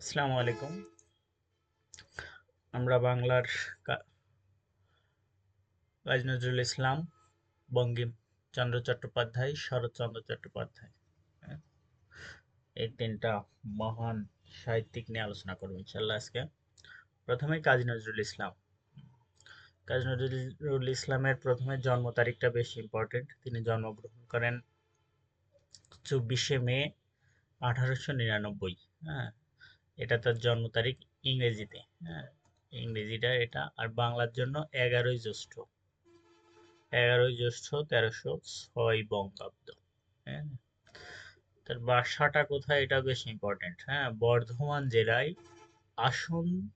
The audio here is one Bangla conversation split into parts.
আসসালামু আলাইকুম। আমরা বাংলার কাজী নজরুল ইসলাম, বঙ্কিমচন্দ্র চট্টোপাধ্যায়, শরৎচন্দ্র চট্টোপাধ্যায়, হ্যাঁ, এই তিনটা মহান সাহিত্যিক নিয়ে আলোচনা করবো ইনশাল্লাহ আজকে। প্রথমে কাজী নজরুল ইসলাম। কাজী নজরুল ইসলামের প্রথমে জন্ম তারিখটা বেশি ইম্পর্টেন্ট। তিনি জন্মগ্রহণ করেন 24শে মে 1899। হ্যাঁ, এটা তার জন্ম তারিখ ইংরেজিতে। হ্যাঁ, ইংরেজিটা এটা, আর বাংলার জন্য 11ই জ্যৈষ্ঠ। 11ই জ্যৈষ্ঠ 1306 বঙ্গাব্দ। হ্যাঁ, তার বাসাটা কোথায় এটা বেশ ইম্পর্টেন্ট। হ্যাঁ, বর্ধমান জেলায় আসানসোলের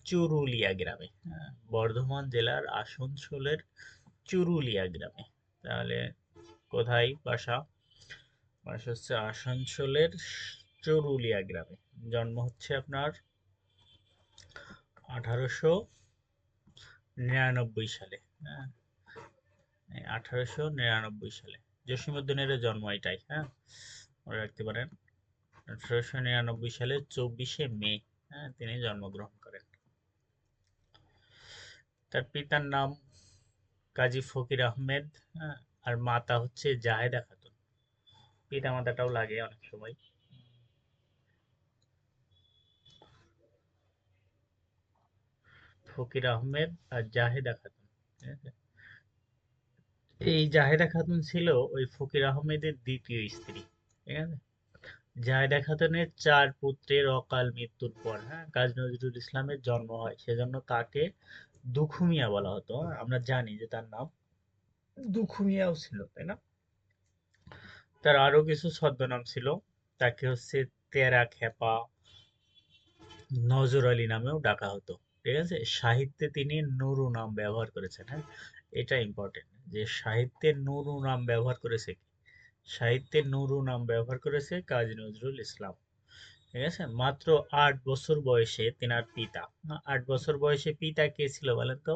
চুরুলিয়া গ্রামে। হ্যাঁ, বর্ধমান জেলার আসানসোলের চুরুলিয়া গ্রামে। তাহলে কোথায় বাসা? বাসা হচ্ছে আসানসোলের চুরুলিয়া গ্রামে। জন্ম হচ্ছে আপনার 1899 সালে। হ্যাঁ, 1899 সালে। জসীমউদ্দীনেরও জন্ম এটাই। হ্যাঁ, মনে রাখতে পারেন। 1899 সালে 24শে মে, হ্যাঁ, তিনি জন্মগ্রহণ করেন। তার পিতার নাম কাজী ফকির আহমেদ। হ্যাঁ, আর মাতা হচ্ছে জাহেদা খাতুন। পিতা মাতাটাও লাগে অনেক সময়। ফকির আহমেদ আর জাহেদা খাতুন। ঠিক আছে? এই জাহেদা খাতুন ছিল ওই ফকির আহমেদের দ্বিতীয় স্ত্রী। ঠিক আছে? জাহেদা খাতুনের 4 পুত্রের অকাল মৃত্যুর পর, হ্যাঁ, কাজী নজরুল ইসলামের জন্ম হয়। সেজন্য তাকে দুখু মিয়া বলা হতো। আমরা জানি যে তার নাম দুখু মিয়াও ছিল, তাই না? তার আরো কিছু ছদ্মনাম ছিল। তাকে হচ্ছে তেরা খেপা, নজর আলী নামেও ডাকা হতো। ঠিক আছে? সাহিত্যে তিনি নুরু নাম ব্যবহার করেছেন। হ্যাঁ, এটা ইম্পর্টেন্ট যে সাহিত্যে নুরু নাম ব্যবহার করেছে কি? সাহিত্যে নুরু নাম ব্যবহার করেছে কাজী নজরুল ইসলাম। ঠিক আছে? মাত্র 8 বছর বয়সে তেনার পিতা, 8 বছর বয়সে পিতা কে ছিল বলেন তো?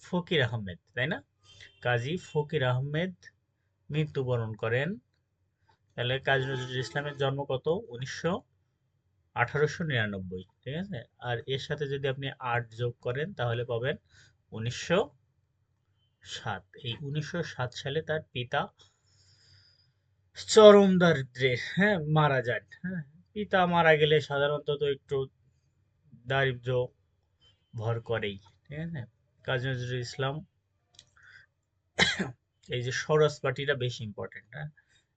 ফকির আহমেদ, তাই না? কাজী ফকির আহমেদ মৃত্যুবরণ করেন। তাহলে কাজী নজরুল ইসলামের জন্ম কত? 1899। ঠিক আছে? আর এর সাথে যদি আপনি 8 যোগ করেন তাহলে পাবেন 1907। এই 1907 সালে তার পিতা চরম দারিদ্র্যে, হ্যাঁ, মারা যান। হ্যাঁ, পিতা মারা গেলে সাধারণত তো একটু দারিদ্র্য ভর করেই। ঠিক আছে? কাজী নজরুল ইসলাম, এই যে স্বরাজ পার্টিটা বেশি ইম্পর্টেন্ট। হ্যাঁ,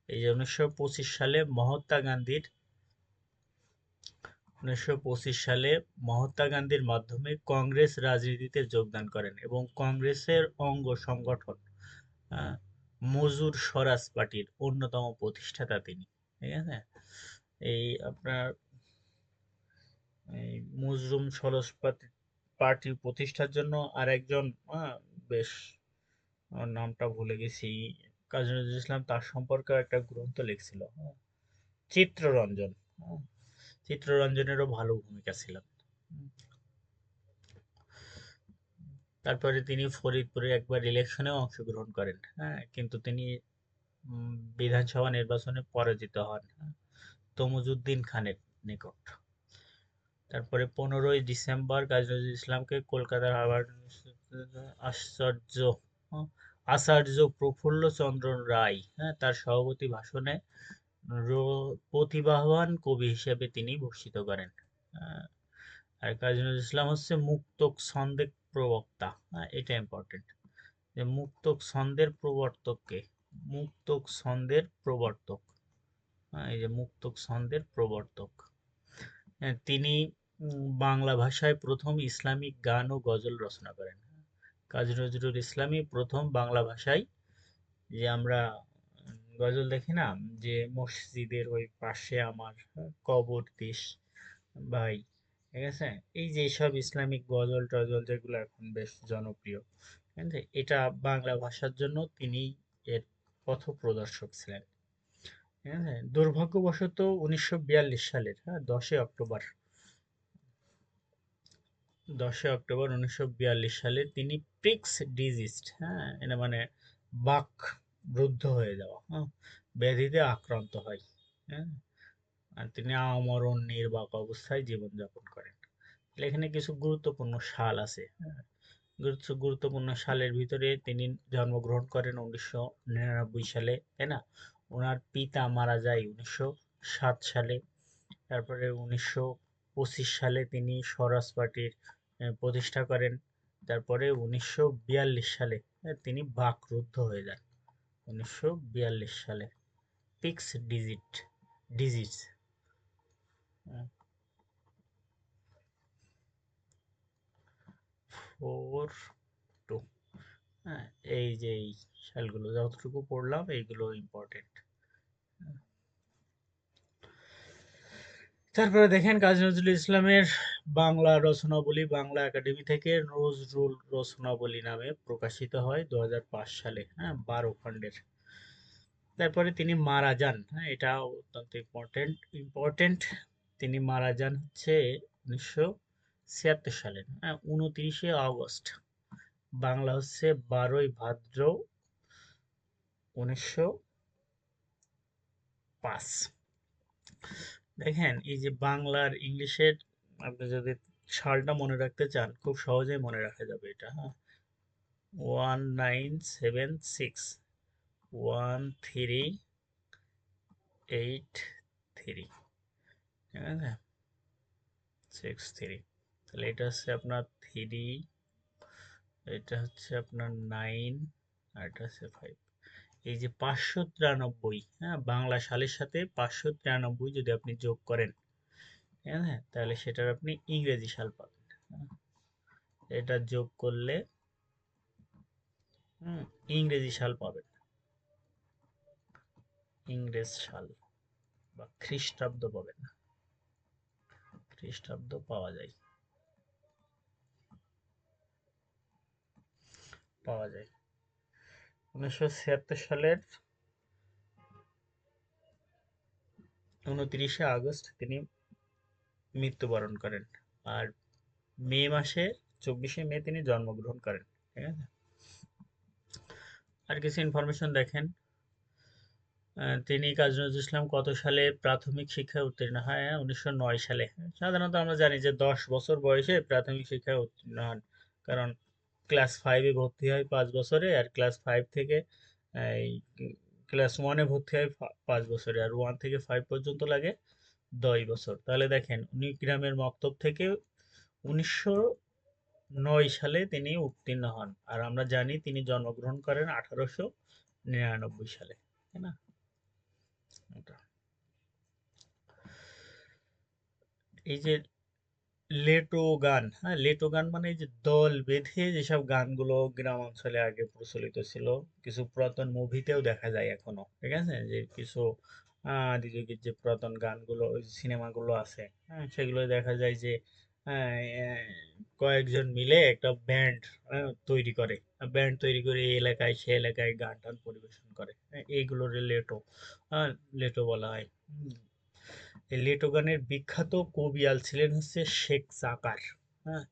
এই যে 1925 সালে মহাত্মা গান্ধীর মাধ্যমে কংগ্রেস রাজনীতিতে যোগদান করেন এবং কংগ্রেসের অঙ্গ সংগঠন, আহ, মজুর স্বরাজ পার্টির অন্যতম প্রতিষ্ঠাতা তিনি। ঠিক আছে? এই আপনার এই মুসলিম স্বরাজ পার্টি প্রতিষ্ঠার জন্য আরেকজন, বেশ, আমার নামটা ভুলে গেছি, কাজী নজরুল ইসলাম তার সম্পর্কে একটা গ্রন্থ লিখছিল। হ্যাঁ, চিত্ররঞ্জন। হ্যাঁ, চিত্ররঞ্জনেরও ভালো ভূমিকা ছিল। হুম, তারপরে তিনি ফরিদপুরে একবার ইলেকশনেও অংশগ্রহণ করেন। হ্যাঁ, কিন্তু তিনি বিধানসভা নির্বাচনে পরাজিত হন, হ্যাঁ, তমুজউদ্দিন খানের নিকট। তারপরে 15ই ডিসেম্বর কাজী নজরুল ইসলামকে কলকাতার হার্ভার্ড আশ্চর্য হ্যাঁ, আচার্য প্রফুল্লচন্দ্র রায়, হ্যাঁ, তার সভাপতি ভাষণে প্রতিভাবান কবি হিসেবে তিনি ভূষিত করেন। আহ, আর কাজী নজরুল ইসলাম হচ্ছে মুক্তক ছন্দের প্রবক্তা। এটা ইম্পর্টেন্ট যে মুক্তক ছন্দের প্রবর্তককে, মুক্তক ছন্দের প্রবর্তক। এই যে মুক্তক ছন্দের প্রবর্তক। তিনি বাংলা ভাষায় প্রথম ইসলামিক গান ও গজল রচনা করেন। কাজী নজরুল ইসলামই প্রথম বাংলা ভাষায়, যে আমরা গজল দেখি না, যে মসজিদের ওই পাশে আমার কবর দিস ভাই। ঠিক আছে? এই যে সব ইসলামিক গজল টজল যেগুলো এখন বেশ জনপ্রিয়, ঠিক আছে? এটা বাংলা ভাষার জন্য তিনি এর পথপ্রদর্শক ছিলেন। ঠিক আছে? দুর্ভাগ্যবশত 1942 সালের, হ্যাঁ, 10ই অক্টোবর 1942 সালে তিনি প্রিক্স ডিজিজড, হ্যাঁ, এটা মানে বাক রুদ্ধ হয়ে যাওয়া, হ্যাঁ, ব্যাধিতে আক্রান্ত হয়। হ্যাঁ, আর তিনি আমরণ নির্বাক অবস্থায় জীবনযাপন করেন। তাহলে এখানে কিছু গুরুত্বপূর্ণ সাল আছে, হ্যাঁ? গুরুত্বপূর্ণ সালের ভিতরে তিনি জন্মগ্রহণ করেন 1999 সালে, তাই না? ওনার পিতা মারা যায় 1907 সালে। তারপরে 1925 সালে তিনি স্বরাজ পার্টির প্রতিষ্ঠা করেন। তারপরে 1942 সালে তিনি বাকরুদ্ধ হয়ে যান। 1942 সালে পিক্স ডিজিজ 4-2। হ্যাঁ, এই যে এই সালগুলো যতটুকু পড়লাম এইগুলো ইম্পর্টেন্ট। তারপরে দেখেন কাজী নজরুল ইসলামের বাংলা রচনাবলী বাংলা একাডেমি থেকে নজরুল রচনাবলী নামে প্রকাশিত হয় 2005 সালে, হ্যাঁ, 12 খণ্ডের। তারপরে তিনি মারা যান, হ্যাঁ, এটা অত্যন্ত ইম্পর্টেন্ট। তিনি মারা যান হচ্ছে 1976 সালে, হ্যাঁ, 29শে আগস্ট। বাংলা হচ্ছে 12ই ভাদ্র 1905। দেখেন এই যে বাংলার ইংলিশের আপনি যদি সালটা মনে রাখতে চান খুব সহজেই মনে রাখা যাবে এটা, হ্যাঁ, 1976, 1383, ঠিক আছে, 63। তাহলে এটা হচ্ছে আপনার 3, এটা হচ্ছে আপনার 9, আর এটা হচ্ছে 5। এই যে 593, হ্যাঁ, বাংলা সালের সাথে 593 যদি আপনি যোগ করেন, হ্যাঁ, তাহলে সেটার আপনি ইংরেজি সাল পাবেন, হ্যাঁ? এটা যোগ করলে ইংরেজি সাল পাবেন, ইংরেজ সাল বা খ্রিস্টাব্দ পাবেন না, খ্রিস্টাব্দ পাওয়া যায় 1976 সালের 29শে আগস্ট তিনি মৃত্যুবরণ করেন। আর মে মাসে 24শে মে তিনি জন্মগ্রহণ করেন, ঠিক আছে। আর কিছু ইনফরমেশন দেখেন, তিনি কাজী নজরুল ইসলাম কত সালে প্রাথমিক শিক্ষায় উত্তীর্ণ হয়? 1909 সালে। সাধারণত আমরা জানি যে 10 বছর বয়সে প্রাথমিক শিক্ষায় উত্তীর্ণ হন, কারণ ক্লাস 5-এ ভর্তি হয় 5 বছরে, আর ক্লাস 5 থেকে এই ক্লাস 1-এ ভর্তি হয় 5 বছরে, আর 1 থেকে 5 পর্যন্ত লাগে 10 বছর। তাহলে দেখেন উনি গ্রামের মক্তব থেকে 1909 সালে তিনি উত্তীর্ণ হন, আর আমরা জানি তিনি জন্মগ্রহণ করেন 1899 সালে, তাই না? এটা এই যে লেটো গান, হ্যাঁ, লেটো গান মানে এই যে দল বেঁধে যেসব গানগুলো গ্রাম অঞ্চলে আগে প্রচলিত ছিল, কিছু পুরাতন মুভিতেও দেখা যায় এখনো, ঠিক আছে, যে কিছু আদিযুগের যে পুরাতন গানগুলো ওই সিনেমাগুলো আছে, হ্যাঁ, সেগুলো দেখা যায় যে আহ, আহ, কয়েকজন মিলে একটা ব্যান্ড তৈরি করে এই এলাকায় সে এলাকায় গান টান পরিবেশন করে, হ্যাঁ, এইগুলোর লেটো বলা হয়। এই লেটো গানের বিখ্যাত কবিয়াল ছিলেন হচ্ছে শেখ সাকার, হ্যাঁ।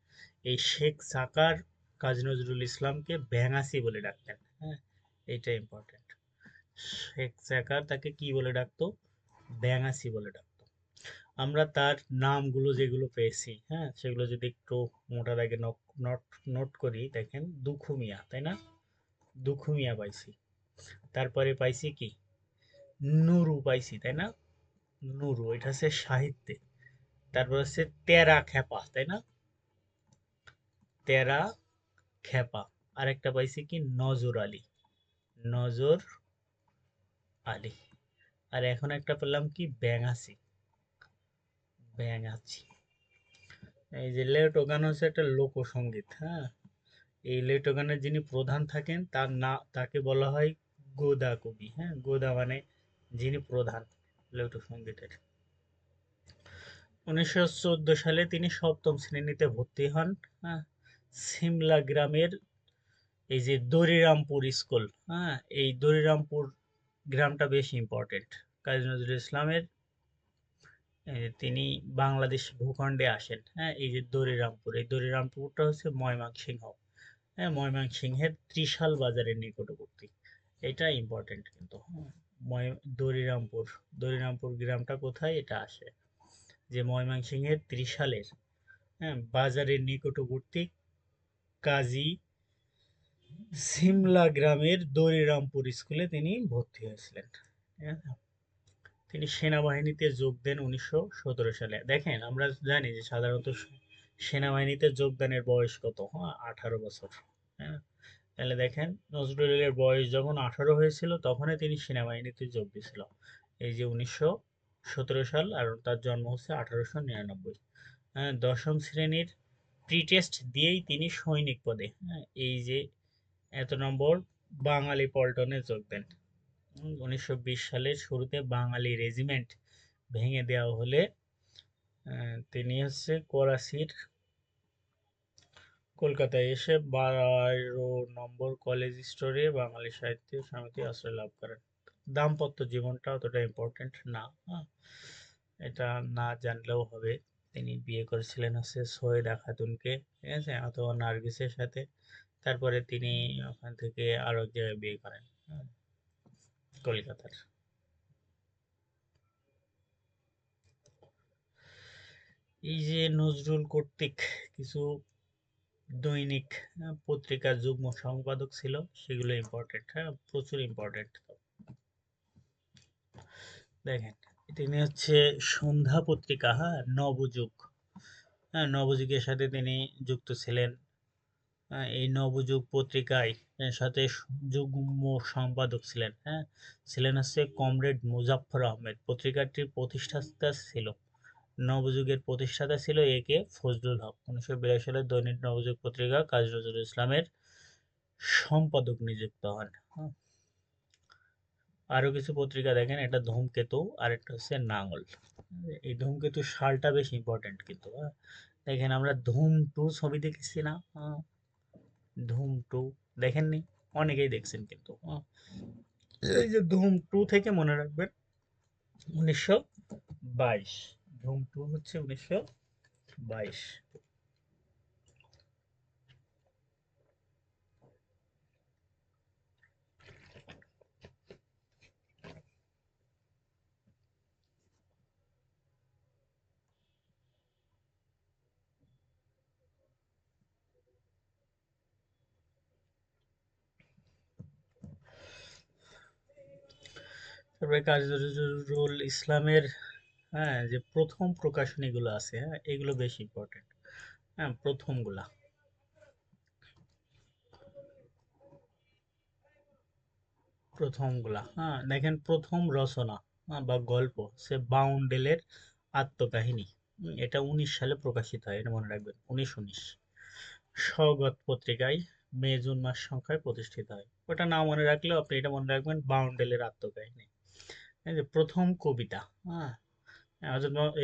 এই শেখ সাকার কাজী নজরুল ইসলামকে ব্যাঙাচি বলে ডাকতেন, হ্যাঁ, এইটা ইম্পর্টেন্ট। শেখ সাকার তাকে কি বলে ডাকতো? ব্যাঙাচি বলে ডাকতো। আমরা তার নামগুলো যেগুলো পেয়েছি, হ্যাঁ, সেগুলো যদি একটু মোটা দাগে নোট নোট করি, দেখেন দুখু মিয়া, তাই না? দুখু মিয়া পাইছি। তারপরে পাইছি কি? নুরু পাইছি, তাই না? নুরু, এটা হচ্ছে সাহিত্যে। তারপর হচ্ছে তেরা খেপা, তাই না? তেরা খেপা। আরেকটা পাইছি কি? নজর আলী, নজর আলী। আর এখন একটা পেলাম কি? ব্যাঙাচি, ব্যাঙাচি। এই যে লেটো গান হচ্ছে একটা লোকসঙ্গীত, হ্যাঁ। এই লেটো গানের যিনি প্রধান থাকেন তাকে বলা হয় গোদা কবি, হ্যাঁ, গোদা মানে যিনি প্রধান লেটো সঙ্গীতের। 1914 সালে তিনি সপ্তম শ্রেণীতে ভর্তি হন, হ্যাঁ, সিমলা গ্রামের এই যে দরিরামপুর স্কুল, হ্যাঁ, এই দরিরামপুর গ্রামটা বেশ ইম্পর্টেন্ট। কাজী নজরুল ইসলামের তিনি বাংলাদেশ ভূখণ্ডে আসেন, হ্যাঁ, এই যে দরিরামপুর, এই দরিরামপুরটা হচ্ছে ময়মনসিংহ, হ্যাঁ, ময়মনসিংহের ত্রিশাল বাজারের নিকটবর্তী। এটা ইম্পর্টেন্ট কিন্তু, হ্যাঁ। দরিরামপুর। দরিরামপুর গ্রামটা কোথায় এটা আসে? যে ময়মনসিংহের ত্রিশালের, হ্যাঁ, বাজারের নিকটবর্তী কাজী সিমলা গ্রামের দরিরামপুর স্কুলে তিনি ভর্তি হয়েছিলেন। ঠিক আছে? তিনি সেনাবাহিনীতে যোগ দেন 1917 সালে। দেখেন, আমরা জানি যে সাধারণত সেনাবাহিনীতে যোগদানের বয়স কত? হ্যাঁ, 18 বছর। হ্যাঁ, তাহলে দেখেন নজরুলের বয়স যখন 18 হয়েছিল তখনই তিনি সেনাবাহিনীতে যোগ দিয়েছিল। এই যে 1917 সাল, আর তার জন্ম হচ্ছে 1899। হ্যাঁ, দশম শ্রেণীর প্রি টেস্ট দিয়েই তিনি সৈনিক পদে, হ্যাঁ, এই যে এত নম্বর বাঙালি পল্টনে যোগ দেন। 1920 সালের শুরুতে বাঙালি রেজিমেন্ট ভেঙে দেওয়া হলে তিনি হচ্ছে করাচির কলকাতায় এসে 12 নম্বর কলেজ স্টোরে বাঙালি সাহিত্য সমিতি আশ্রয় লাভ করেন। দাম্পত্য জীবনটা অতটা ইম্পর্টেন্ট না, হ্যাঁ, এটা না জানলেও হবে। তিনি বিয়ে করেছিলেন হচ্ছে সৈয়দা খাতুনকে, ঠিক আছে, অথবা নার্গিসের সাথে। তারপরে তিনি ওখান থেকে আরো এক জায়গায় বিয়ে করেন, হ্যাঁ, কলকাতার। এই যে নজরুল কর্তৃক কিছু দৈনিক পত্রিকার যুগ্ম সম্পাদক ছিল, সেগুলো ইম্পর্টেন্ট, হ্যাঁ, প্রচুর ইম্পর্টেন্ট। দেখেন, তিনি হচ্ছে সন্ধ্যা পত্রিকা, হ্যাঁ, নবযুগ, হ্যাঁ, নবযুগের সাথে তিনি যুক্ত ছিলেন। এই নবযুগ পত্রিকায় সাথে যুগ্ম সম্পাদক ছিলেন, হ্যাঁ, ছিলেন হচ্ছে কমরেড মুজাফফর আহমেদ। পত্রিকাটির প্রতিষ্ঠাতা ছিল, নবযুগের প্রতিষ্ঠাতা ছিল এ কে ফজলুল হক। 1942 সালে দৈনিক নবযুগ পত্রিকা কাজী নজরুল ইসলামের সম্পাদক নিযুক্ত হন। হ্যাঁ, আরো কিছু পত্রিকা দেখেন, এটা ধূমকেতু আর একটা হচ্ছে নাঙ্গল। এই ধূমকেতু সালটা বেশ ইম্পর্টেন্ট কিন্তু, হ্যাঁ। দেখেন, আমরা ধূম 2 ছবি দেখেছি না? ধূম 2 দেখেননি? অনেকেই দেখছেন কিন্তু, হ্যাঁ। এই যে ধূম 2 থেকে মনে রাখবেন 1922, ধূম 2 হচ্ছে 1922। তারপরে কাজী নজরুল ইসলামের, হ্যাঁ, যে প্রথম প্রকাশনীগুলো আছে, হ্যাঁ, এগুলো বেশ ইম্পর্টেন্ট। হ্যাঁ, প্রথমগুলা, হ্যাঁ, দেখেন, প্রথম রচনা, হ্যাঁ, বা গল্প সে বাউন্ডেলের আত্মকাহিনী। এটা 19 সালে প্রকাশিত হয়, এটা মনে রাখবেন, 1919। সওগাত পত্রিকায় মে-জুন মাস সংখ্যায় প্রতিষ্ঠিত হয়। ওটা না মনে রাখলেও আপনি এটা মনে রাখবেন, বাউন্ডেলের আত্মকাহিনী। এই যে প্রথম কবিতা, হ্যাঁ,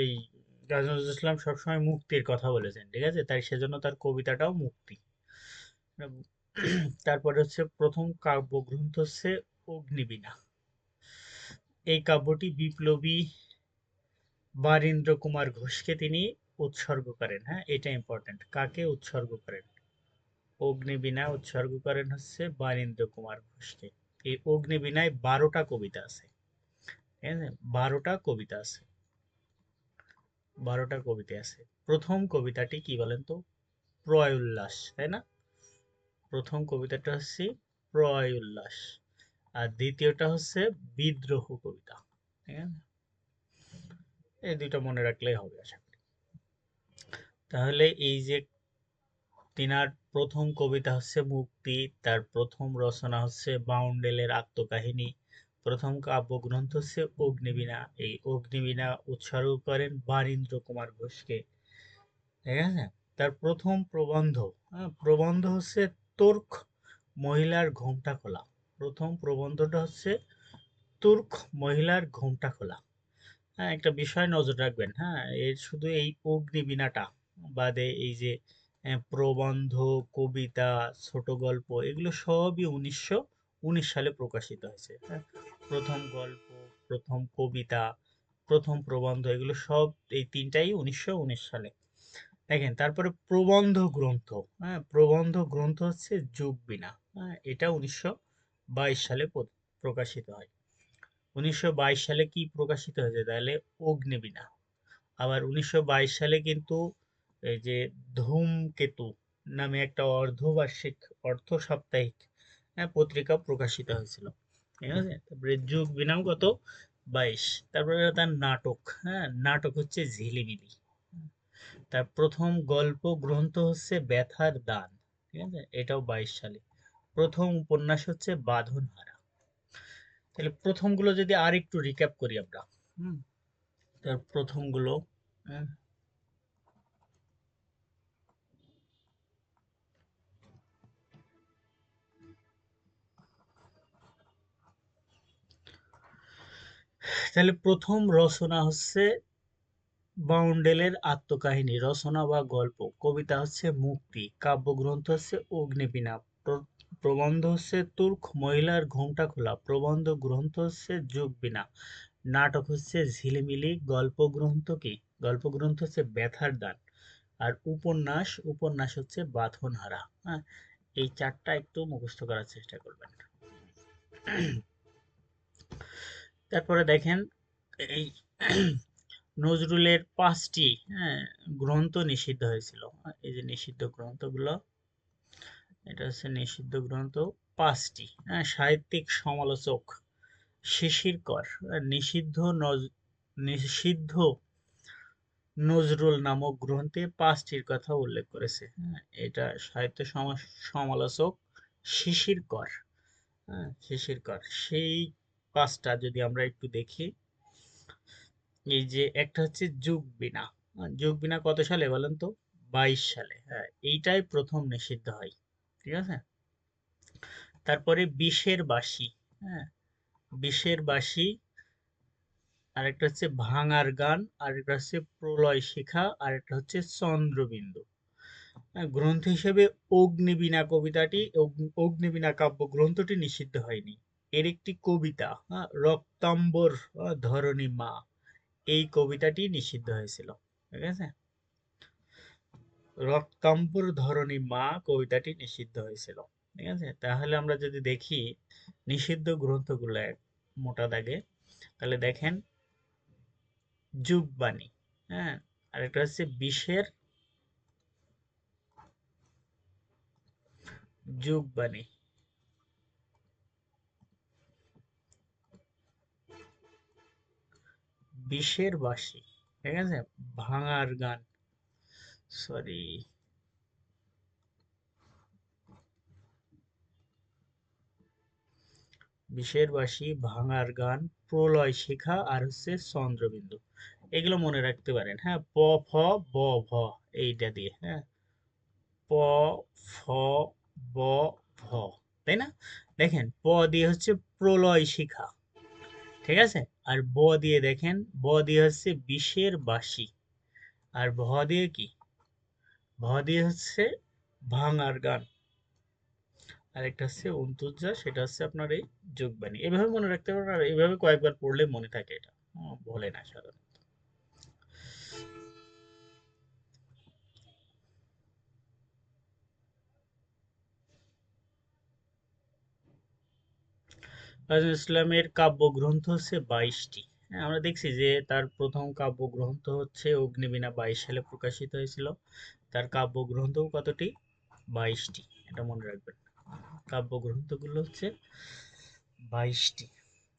এই কাজী নজরুল ইসলাম সবসময় মুক্তির কথা বলেছেন, ঠিক আছে, তাই সেজন্য তার কবিতাটাও মুক্তি। তারপরে হচ্ছে প্রথম কাব্যগ্রন্থ হচ্ছে অগ্নিবীণা। এই কাব্যটি বিপ্লবী বারীন্দ্র কুমার ঘোষকে তিনি উৎসর্গ করেন, হ্যাঁ, এটা ইম্পর্টেন্ট। কাকে উৎসর্গ করেন? অগ্নিবীণা উৎসর্গ করেন হচ্ছে বারীন্দ্র কুমার ঘোষকে। এই অগ্নিবীণায় 12টা কবিতা আছে, ঠিক আছে, 12টা কবিতা আছে, 12টা কবিতা আছে। প্রথম কবিতাটি কি বলেন তো? প্রয় উল্লাস, তাই না? প্রথম কবিতাটা হচ্ছে প্রয় উল্লাস, আর দ্বিতীয়টা হচ্ছে বিদ্রোহ কবিতা, ঠিক আছে। এই দুইটা মনে রাখলেই হবে আশা করি। তাহলে এই যে তিনার প্রথম কবিতা হচ্ছে মুক্তি, তার প্রথম রচনা হচ্ছে বাউন্ডেলের আত্মকাহিনী, প্রথম কাব্যগ্রন্থ হচ্ছে অগ্নিবীণা। এই অগ্নিবীণা উৎসর্গ করেন বারীন্দ্র কুমার ঘোষকে, ঠিক আছে। তার প্রথম প্রবন্ধ, হ্যাঁ, প্রবন্ধ হচ্ছে তুর্ক মহিলার ঘোমটা খোলা। প্রথম প্রবন্ধটা হচ্ছে তুর্ক মহিলার ঘোমটা খোলা। হ্যাঁ, একটা বিষয় নজর রাখবেন, হ্যাঁ, এর শুধু এই অগ্নিবীণাটা বাদে এই যে প্রবন্ধ, কবিতা, ছোট গল্প, এগুলো সবই 1919 সালে প্রকাশিত হয়েছে, হ্যাঁ। প্রথম গল্প, প্রথম কবিতা, প্রথম প্রবন্ধ, এগুলো সব এই তিনটাই 1919 সালে। দেখেন, তারপরে প্রবন্ধ গ্রন্থ, হ্যাঁ, প্রবন্ধ গ্রন্থ হচ্ছে যুগবীণা, হ্যাঁ, এটা 1922 সালে প্রকাশিত হয়। 1922 সালে কি প্রকাশিত হয়েছে? তাহলে অগ্নিবীণা। আবার 1922 সালে কিন্তু এই যে ধূমকেতু নামে একটা অর্ধবার্ষিক অর্ধ সাপ্তাহিক পত্রিকা প্রকাশিত হয়েছিল। ঠিক আছে, তারপরে যুগ বিনাম কত? 22। তারপরে তার নাটক, হ্যাঁ নাটক হচ্ছে ঝিলিমিলি। তার প্রথম গল্প গ্রন্থ হচ্ছে ব্যথার দান, ঠিক আছে, এটাও 22 সালে। প্রথম উপন্যাস হচ্ছে বাঁধনহারা। তাহলে প্রথমগুলো যদি আর একটু রিক্যাপ করি আমরা, হুম, তার প্রথমগুলো, হ্যাঁ, তাহলে প্রথম রচনা হচ্ছে বাউন্ডেলের আত্মকাহিনী, রচনা বা গল্প। কবিতা হচ্ছে মুক্তি, কাব্যগ্রন্থ হচ্ছে অগ্নিবীণা, প্রবন্ধ হচ্ছে তুর্ক মহিলার ঘোমটা খোলা, প্রবন্ধ গ্রন্থ হচ্ছে যুগবীণা, নাটক হচ্ছে ঝিলিমিলি, গল্পগ্রন্থ কি? গল্পগ্রন্থ হচ্ছে ব্যথার দান, আর উপন্যাস, উপন্যাস হচ্ছে বাঁধনহারা। হ্যাঁ, এই চারটা একটু মুখস্থ করার চেষ্টা করবেন। তারপরে দেখেন এই নজরুলের 5টি, হ্যাঁ, গ্রন্থ নিষিদ্ধ হয়েছিল। এই যে নিষিদ্ধ গ্রন্থগুলো, এটা হচ্ছে নিষিদ্ধ গ্রন্থ 5টি। হ্যাঁ, সাহিত্যিক সমালোচক শিশির কর নিষিদ্ধ নিষিদ্ধ নজরুল নামক গ্রন্থে 5টির কথা উল্লেখ করেছে। হ্যাঁ, এটা সাহিত্য সমালোচক শিশির কর, হ্যাঁ শিশির কর। সেই 5টা যদি আমরা একটু দেখি, এই যে একটা হচ্ছে যুগবীণা। যুগবীণা কত সালে বলেন তো? 22 সালে। হ্যাঁ, এইটাই প্রথম নিষিদ্ধ হয়। ঠিক আছে, তারপরে বিষের বাঁশি, হ্যাঁ বিষের বাঁশি, আরেকটা হচ্ছে ভাঙার গান, আরেকটা হচ্ছে প্রলয় শিখা, আরেকটা হচ্ছে চন্দ্রবিন্দু। হ্যাঁ, গ্রন্থ হিসেবে অগ্নিবীণা কবিতাটি, অগ্নিবীণা কাব্য গ্রন্থটি নিষিদ্ধ হয়নি। এর একটি কবিতা, হ্যাঁ, রক্তাম্বর ধরণী মা, এই কবিতাটি নিষিদ্ধ হয়েছিল। ঠিক আছে, রক্তাম্বর ধরণী মা কবিতাটি নিষিদ্ধ হয়েছিল। ঠিক আছে, তাহলে আমরা যদি দেখি নিষিদ্ধ গ্রন্থগুলো মোটা দাগে, তাহলে দেখেন যুগবাণী, হ্যাঁ, আরেকটা হচ্ছে যুগবাণী, বিষের বাঁশি, ঠিক আছে, ভাঙার গান, সরি, বিষের বাঁশি, ভাঙার গান, প্রলয় শিখা, আর হচ্ছে চন্দ্রবিন্দু। এগুলো মনে রাখতে পারেন, হ্যাঁ, প ফ ব ভ, এইটা দিয়ে, হ্যাঁ, প ফ ব ভ, তাই না? দেখেন প দিয়ে হচ্ছে প্রলয় শিখা, ঠিক আছে, আর ব দিয়ে দেখেন, ব দিয়ে হচ্ছে বিষের বাঁশি, আর ভ দিয়ে কি? ভ দিয়ে হচ্ছে ভাঙার গান, আর একটা হচ্ছে অন্তুজা, সেটা হচ্ছে আপনার এই যোগবাণী। এভাবে মনে রাখতে পারবেন, আর এইভাবে কয়েকবার পড়লে মনে থাকে, এটা ভোলে না সাধারণত। নজরুল ইসলামের কাব্যগ্রন্থ হচ্ছে 22টি। হ্যাঁ, আমরা দেখছি যে তার প্রথম কাব্যগ্রন্থ হচ্ছে অগ্নিবীণা, 22 সালে প্রকাশিত হয়েছিল। তার কাব্যগ্রন্থও কতটি? 22টি, এটা মনে রাখবেন। কাব্যগ্রন্থগুলো হচ্ছে 22টি।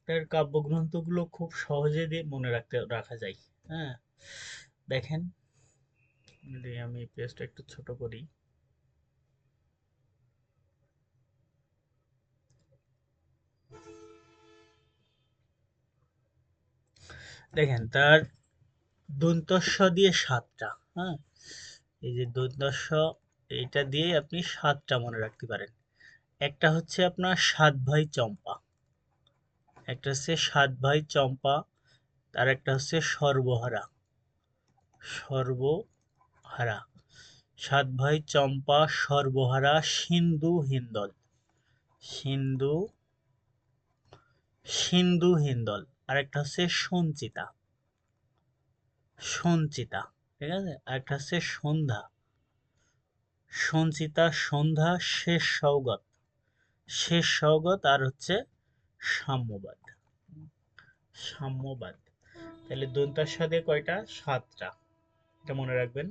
তার কাব্যগ্রন্থগুলো খুব সহজে দিয়ে মনে রাখা যায়। হ্যাঁ, দেখেন যদি আমি পেজটা একটু ছোট করি, দেখেন তার দন্তস্ব দিয়ে 7টা, হ্যাঁ, এই যে দন্তস্ব, এইটা দিয়ে আপনি 7টা মনে রাখতে পারেন। একটা হচ্ছে আপনার সাত ভাই চম্পা, একটা হচ্ছে সাত ভাই চম্পা, আর একটা হচ্ছে সর্বহারা, সর্বহারা, সাত ভাই চম্পা, সর্বহারা, সিন্ধু হিন্দল, সিন্ধু, সিন্ধু হিন্দল, আর একটা হচ্ছে সঞ্চিতা, সঞ্চিতা, ঠিক আছে, আর একটা হচ্ছে সন্ধ্যা, সঞ্চিতা, সন্ধ্যা, শেষ সওগত, শেষ সওগত, আর হচ্ছে সাম্যবাদ। সাম্যবাদ। তাহলে দন্তাস্ব দিয়ে কয়টা? 7টা। এটা মনে রাখবেন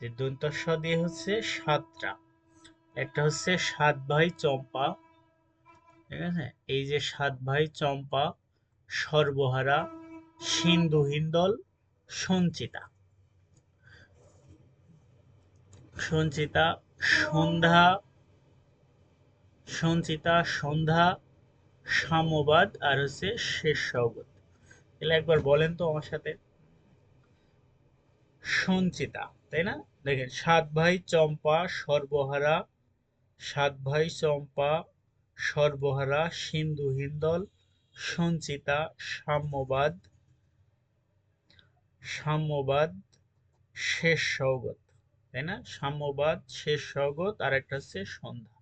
যে দন্তাস্ব দিয়ে হচ্ছে 7টা। একটা হচ্ছে 7 ভাই চম্পা, ঠিক আছে? এই যে 7 ভাই চম্পা, সর্বহারা, সিন্ধু হিন্দল, সঞ্চিতা। সঞ্চিতা, সন্ধ্যা, সঞ্চিতা, সন্ধ্যা, সাম্যবাদ আর হচ্ছে শেষ সওগত। তাহলে একবার বলেন তো আমার সাথে। সঞ্চিতা, তাই না? দেখেন 7 ভাই চম্পা, সর্বহারা, 7 ভাই চম্পা, সর্বহারা, সিন্ধু হিন্দল, সঞ্চিতা, সাম্যবাদ, সাম্যবাদ, শেষ সওগত, তাই না? সাম্যবাদ, শেষ সওগত আর একটা হচ্ছে সন্ধ্যা।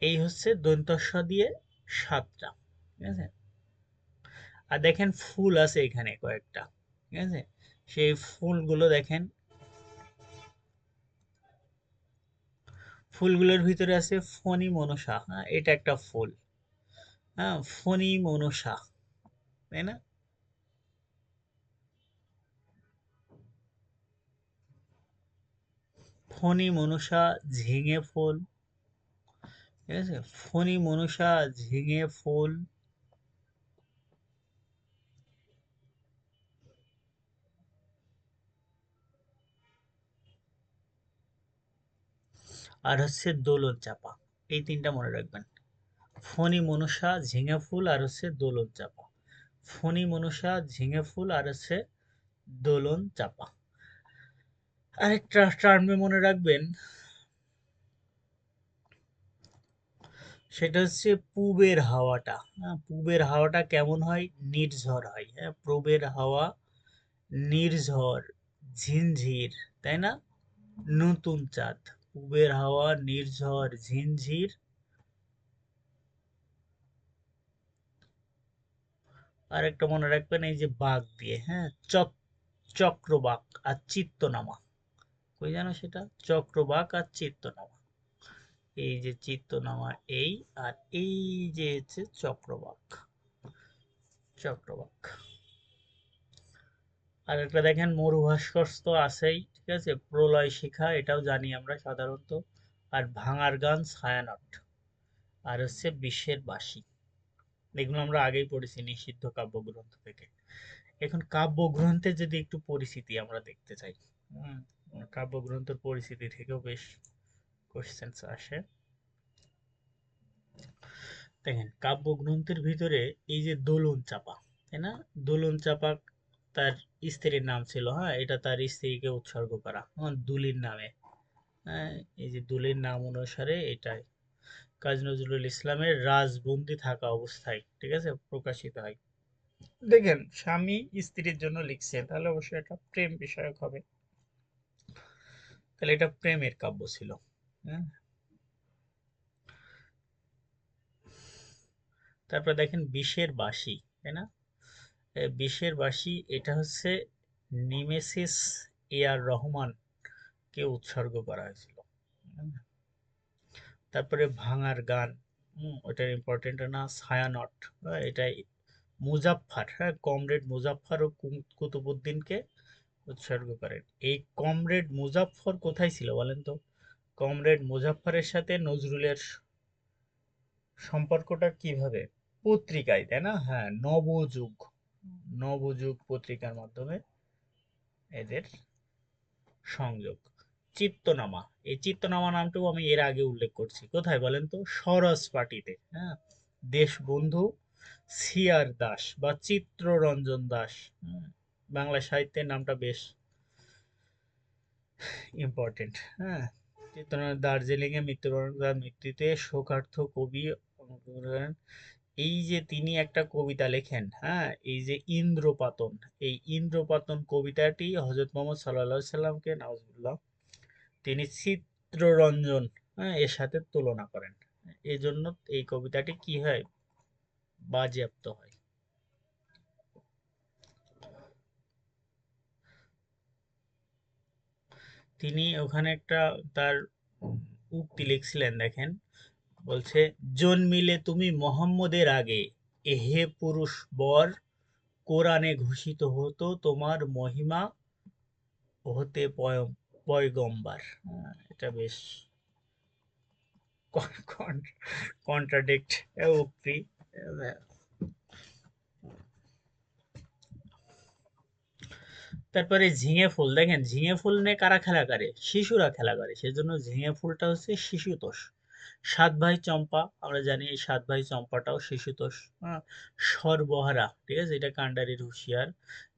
এই হচ্ছে দন্তস্ব দিয়ে 7টা, ঠিক আছে? আর দেখেন ফুল আছে এখানে কয়েকটা, ঠিক আছে? সেই ফুলগুলো দেখেন, ফুলগুলোর ভিতরে আছে ফণী মনসা, হ্যাঁ এটা একটা ফুল, হ্যাঁ ফণী মনসা, তাই না? ফণী মনসা, ঝিঙে ফুল, ঠিক আছে? ফণী মনসা, ঝিঙে ফুল, আর হচ্ছে দোলন চাপা। এই তিনটা মনে রাখবেন। ফণী মনসা, ঝিঙে ফুল আর হচ্ছে দোলন চাপা। ফণী মনসা, ঝিঙে ফুল আর হচ্ছে দোলন চাপা। আরেকটা টার্মে মনে রাখবেন, সেটা হচ্ছে পূবের হাওয়াটা। হ্যাঁ, পূবের হাওয়াটা কেমন হয়? নির্ঝর হয়। হ্যাঁ, পূবের হাওয়া নির্ঝর, ঝিনঝির, তাই না? নতুন চাঁদ। পূবের হাওয়া নির্ঝর, ঝিনঝির। আর একটা মনে রাখবেন এই যে বাঘ দিয়ে, হ্যাঁ চক্রবাক আর চিত্তনামা। কই জানো সেটা? চক্রবাক আর চিত্তনামা। এই যে চিত্তনামা এই, আর এই যে হচ্ছে চক্রবাক, চক্রবাক। আর একটা দেখেন মরুভাস্কর তো আছেই, ঠিক আছে? প্রলয় শিখা, এটাও জানি আমরা সাধারণত। আর ভাঙার গান, ছায়ানট, আর হচ্ছে বিশ্বের বাঁশি। এগুলো আমরা আগেই পড়েছি নিষিদ্ধ কাব্যগ্রন্থ থেকে। এখন কাব্যগ্রন্থের যদি একটু পরিচিতি আমরা দেখতে চাই, হুম, কাব্যগ্রন্থের পরিচিতি থেকেও বেশ কোশ্চেন আসে। দেখেন কাব্যগ্রন্থের ভিতরে এই যে দোলন চাপা, তাই না? দোলন চাপা তার স্ত্রীর নাম ছিল, হ্যাঁ এটা তার স্ত্রীকে উৎসর্গ করা, হ্যাঁ দুলির নামে। হ্যাঁ, এই যে দুলির নাম অনুসারে এটাই কাজী নজরুল ইসলামের রাজবন্দি থাকা অবস্থায়, ঠিক আছে, প্রকাশিত হয়। দেখেন স্বামী স্ত্রীর জন্য লিখছে, তাহলে অবশ্যই এটা প্রেম বিষয়ক হবে। তাহলে এটা প্রেমের কাব্য ছিল। হ্যাঁ, তারপর দেখেন বিষের বাঁশি, তাই না? বিষের বাঁশি এটা হচ্ছে নিমেসিস এ আর রহমান কে উৎসর্গ করা হয়েছিল। হুম, তারপরে ভাঙার গান, ওটার ইম্পর্টেন্ট না, ছায়ানট, এটাই মুজাফফর, হ্যাঁ কমরেড মুজাফফর ও কুতুবুদ্দিনকে উৎসর্গ করেন। এই কমরেড মুজাফফর কোথায় ছিল বলেন তো? কমরেড মুজাফফরের সাথে নজরুলের সম্পর্কটা কিভাবে? পত্রিকায়, তাই না? হ্যাঁ, নবযুগ, নবযুগ পত্রিকার মাধ্যমে এদের সংযোগ। চিত্তনামা, এই চিত্তনামা নামটাও আমি এর আগে উল্লেখ করছি। কোথায় বলেন তো? সরস পার্টিতে। হ্যাঁ, দেশবন্ধু সিআর দাস বা চিত্তরঞ্জন দাস। বাংলা সাহিত্যের নামটা বেশ ইম্পর্টেন্ট। হ্যাঁ, চিত্তরঞ্জন দার্জিলিং এ মৃত্যুবরণ, তার মৃত্যুতে শোকার্ত কবি। এই যে তিনি একটা কবিতা লেখেন, হ্যাঁ এই যে ইন্দ্রপাতন, এই ইন্দ্রপাতন কবিতাটি হযরত মুহাম্মদ সাল্লাল্লাহু আলাইহি সাল্লামকে, নাউজুবিল্লাহ, তিনি চিত্ররঞ্জন, হ্যাঁ এর সাথে তুলনা করেন। এই জন্য এই কবিতাটি কি হয়? বাজেয়াপ্ত হয়। তিনি ওখানে একটা তার উক্তি লিখছিলেন, দেখেন বলছে, জন্মিলে তুমি মোহাম্মদের আগে, এহে পুরুষ বর, কোরআনে ঘোষিত হতো তোমার মহিমা হতে পয়গম্বর। এটা বেশ কন্ট্রাডিক্ট উক্তি। তারপরে ঝিঙে ফুল, দেখেন ঝিঙে ফুল নিয়ে কারা খেলা করে? শিশুরা খেলা করে, সেজন্য ঝিঙে ফুলটা হচ্ছে শিশুতোষ। সাত ভাই চম্পা, আমরা জানি এই সাত ভাই চম্পাটাও শিশুতোষ। হ্যাঁ, সর্বহারা, ঠিক আছে, এটা কান্ডারির হুঁশিয়ার।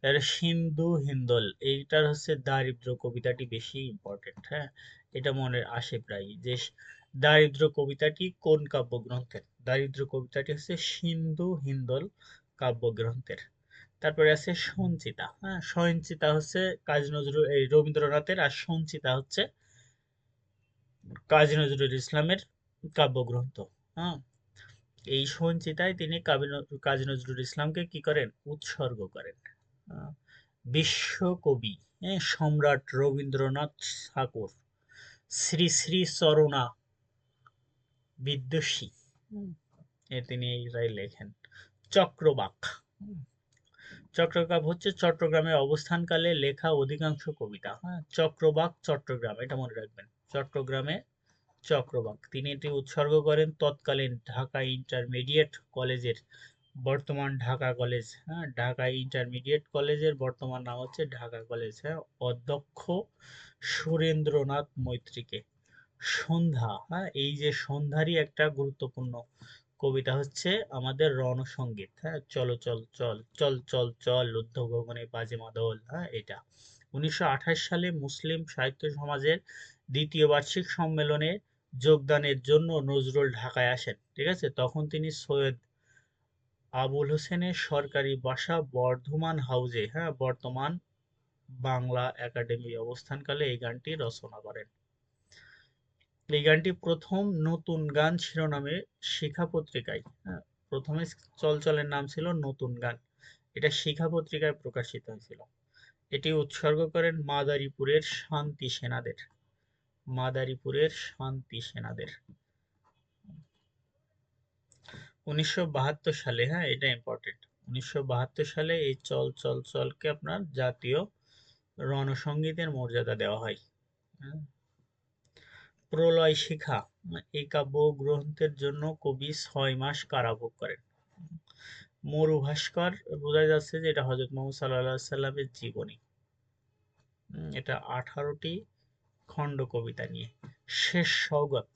তাহলে সিন্ধু হিন্দোল, এইটার হচ্ছে দারিদ্র কবিতাটি বেশি ইম্পর্টেন্ট। হ্যাঁ, এটা মনে আসে প্রায় যে দারিদ্র কবিতাটি কোন কাব্যগ্রন্থের? দারিদ্র কবিতাটি হচ্ছে সিন্ধু হিন্দোল কাব্যগ্রন্থের। তারপরে আছে সঞ্চিতা। হ্যাঁ, সঞ্চিতা হচ্ছে কাজী নজরুল এই রবীন্দ্রনাথের, আর সঞ্চিতা হচ্ছে কাজী নজরুল ইসলামের কাব্যগ্রন্থ। হ্যাঁ, এই সঞ্চিতায় তিনি কাজী নজরুল ইসলামকে কি করেন? উৎসর্গ করেন। আহ, বিশ্বকবি, হ্যাঁ, সম্রাট রবীন্দ্রনাথ ঠাকুর শ্রী শ্রী চরণা বিদ্বেষী, তিনি এইটাই লেখেন। চক্রবাক, চট্টগ্রাম হচ্ছে চট্টগ্রামের অবস্থানকালে লেখা অধিকাংশ কবিতা। হ্যাঁ, চক্রবাক চট্টগ্রাম, এটা মনে রাখবেন, চট্টগ্রামে চক্রবাক। তিনি এটি উৎসর্গ করেন তৎকালীন ঢাকা ইন্টারমিডিয়েট কলেজের, বর্তমান ঢাকা কলেজ, হ্যাঁ, ঢাকা ইন্টারমিডিয়েট কলেজের বর্তমান নাম হচ্ছে ঢাকা কলেজ, হ্যাঁ, অধ্যক্ষ সুরেন্দ্রনাথ মৈত্রীকে। সন্ধ্যা, হ্যাঁ, এই যে সন্ধ্যারই একটা গুরুত্বপূর্ণ কবিতা হচ্ছে আমাদের রণসঙ্গীত। হ্যাঁ, চলো চল চল চল চল চল ঊর্ধ্ব গগনে বাজে মাদল। হ্যাঁ, এটা 1928 সালে মুসলিম সাহিত্য সমাজের দ্বিতীয় বার্ষিক সম্মেলনে যোগদানের জন্য নজরুল ঢাকায় আসেন, ঠিক আছে। তখন তিনি সৈয়দ আবুল হোসেনের সরকারি বাসা বর্ধমান হাউজে, হ্যাঁ, বর্তমান বাংলা একাডেমি অবস্থানকালে এই গানটি রচনা করেন। এই গানটি প্রথম নতুন গান শিরোনামে শিখা পত্রিকায়, হ্যাঁ, প্রথমে চলচলের নাম ছিল নতুন গান, এটা শিখা পত্রিকায় প্রকাশিত হয়েছিল। এটি উৎসর্গ করেন মাদারীপুরের শান্তি সেনাদের, মাদারীপুরের শান্তি সেনাদের। 1972 সালে, হ্যাঁ, এটা ইম্পর্টেন্ট, 1972 সালে এই চল চল চলকে আপনার জাতীয় রণসঙ্গীতের মর্যাদা দেওয়া হয়। হ্যাঁ, প্রলয় শিখা, এই কাব্যগ্রন্থের জন্য কবি 6 মাস কারাভোগ করেন। মরু ভাস্কর, বোঝা যাচ্ছে যে এটা হযরত মুহাম্মদ সাল্লাল্লাহু আলাইহি সাল্লামের জীবনী। এটা 18টি খণ্ড কবিতা নিয়ে। শেষ সওগাত,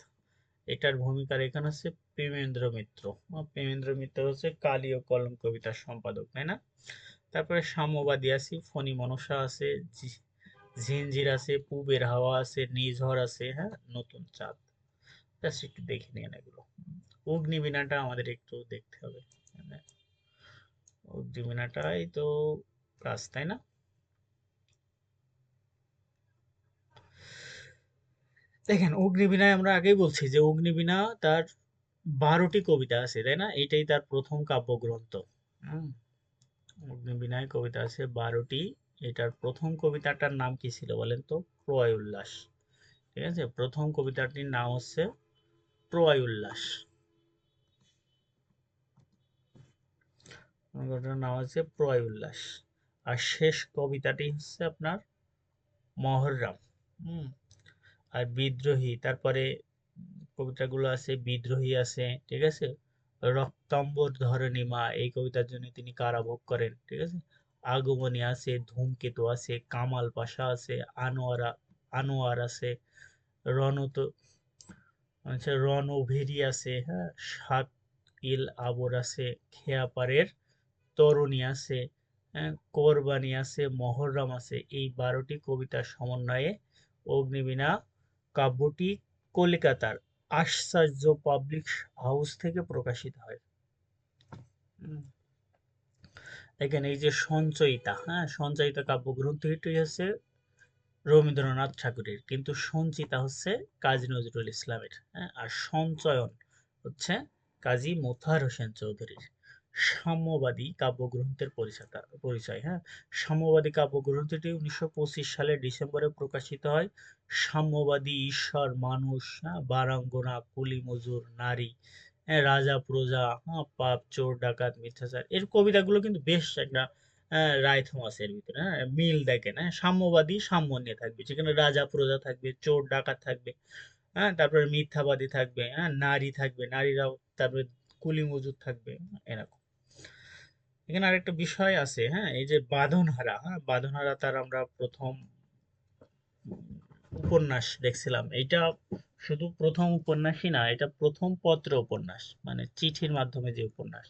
এটার ভূমিকা এখানে হচ্ছে প্রেমেন্দ্র মিত্র। প্রেমেন্দ্র মিত্র হচ্ছে কালি ও কলম কবিতার সম্পাদক, তাই না? তারপরে সাম্যবাদী আছে, ফণী মনসা আছে, ঝিঞ্জির আছে, পূবের হাওয়া আছে, নিঝড় আছে, হ্যাঁ, নতুন চাঁদ। জাস্ট একটু দেখে নিন এগুলো। অগ্নিবীণাটা আমাদের একটু দেখতে হবে। মানে অগ্নিবীণাটাই তো কাজ, তাই না? দেখেন অগ্নিবীণায় আমরা আগেই বলছি যে অগ্নিবীণা তার 12টি কবিতা আছে, তাই না? এটাই তার প্রথম কাব্যগ্রন্থ। হুম, অগ্নিবীণায় কবিতা আছে 12টি। এটার প্রথম কবিতাটার নাম কি ছিল বলেন তো? প্রয় উল্লাস, ঠিক আছে, প্রথম কবিতাটির নাম হচ্ছে প্রয় উল্লাস। কবিতাটার নাম হচ্ছে প্রয় উল্লাস। আর শেষ কবিতাটি হচ্ছে আপনার মহররম। হুম, আর বিদ্রোহী, তারপরে কবিতাগুলো আছে, বিদ্রোহী আছে, ঠিক আছে। রক্তাম্বর ধরণী মা, এই কবিতার জন্য তিনি কারাভোগ করেন, ঠিক আছে। আগমনী আছে, ধূমকেতু আছে, কামাল পাশা আছে, আনোয়ার আছে, রণত আচ্ছা রণভেরি আছে, হ্যাঁ, সাত ইল আবর আছে, খেয়াপাড়ের তরুণী আছে, হ্যাঁ, কোরবানি আছে, মহররম আছে। এই 12টি কবিতার সমন্বয়ে অগ্নিবীণা কাব্যটি কলিকাতার আশ্চর্য পাবলিক হাউস থেকে প্রকাশিত হয়। হুম, দেখেন এই যে সঞ্চয়িতা, হ্যাঁ, সঞ্চয়িতা কাব্যগ্রন্থটি হচ্ছে রবীন্দ্রনাথ ঠাকুরের, কিন্তু সঞ্চিতা হচ্ছে কাজী নজরুল ইসলামের, হ্যাঁ, আর সঞ্চয়ন হচ্ছে কাজী মোতাহার হোসেন চৌধুরীর। সাম্যবাদী কাব্যগ্রন্থের পরিচয়, হ্যাঁ, সাম্যবাদী কাব্যগ্রন্থটি 1925 সালের ডিসেম্বরে প্রকাশিত হয়। সাম্যবাদী ঈশ্বর মানুষ, হ্যাঁ, বারাঙ্গনা কুলি মজুর নারী, হ্যাঁ, রাজা প্রজা, হ্যাঁ, পাপ চোর ডাকাত মিথ্যাচার, এর কবিতাগুলো কিন্তু বেশ একটা রায় থমাসের ভিতরে, হ্যাঁ, মিল দেখেন, হ্যাঁ, সাম্যবাদী সাম্য নিয়ে থাকবে, যেখানে রাজা প্রজা থাকবে, চোর ডাকাত থাকবে, হ্যাঁ, তারপরে মিথ্যাবাদী থাকবে, হ্যাঁ, নারী থাকবে, নারীরাও, তারপরে কুলি মজুর থাকবে, এরকম। এখানে আরেকটা বিষয় আছে, হ্যাঁ, এই যে বাঁধনহারা, হ্যাঁ, বাঁধনহারা তার আমরা প্রথম উপন্যাস দেখছিলাম। এটা শুধু প্রথম উপন্যাসই না, এটা প্রথম পত্র উপন্যাস, মানে চিঠির মাধ্যমে যে উপন্যাস,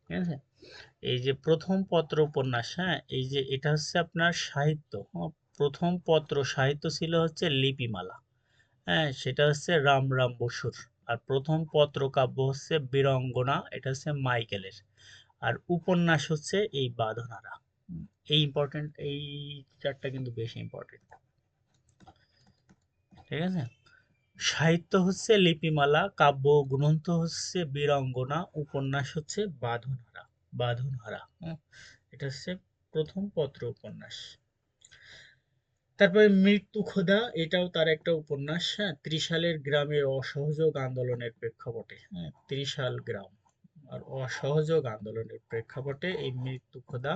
ঠিক আছে। এই যে প্রথম পত্র উপন্যাস, হ্যাঁ, এই যে এটা হচ্ছে আপনার সাহিত্য, হ্যাঁ, প্রথম পত্র সাহিত্য ছিল হচ্ছে লিপিমালা, হ্যাঁ, সেটা হচ্ছে রাম রাম বসুর। আর প্রথম পত্র কাব্য হচ্ছে বীরাঙ্গনা, এটা হচ্ছে মাইকেলের। আর উপন্যাস হচ্ছে এই বাঁধনারা। এই ইম্পর্টেন্ট, এই চারটা কিন্তু বেশি ইম্পর্টেন্ট, ঠিক আছে। সাহিত্য হচ্ছে লিপিমালা, কাব্য গ্রন্থ হচ্ছে বীরাঙ্গনা, উপন্যাস হচ্ছে বাঁধনহারা। বাঁধনহারা, এটা হচ্ছে প্রথম পত্র উপন্যাস। তারপরে মৃত্যু খোদা, এটাও তার একটা উপন্যাস, হ্যাঁ, ত্রিশালের গ্রামের অসহযোগ আন্দোলনের প্রেক্ষাপটে, হ্যাঁ, ত্রিশাল গ্রাম আর অসহযোগ আন্দোলনের প্রেক্ষাপটে এই মৃত্যু খোদা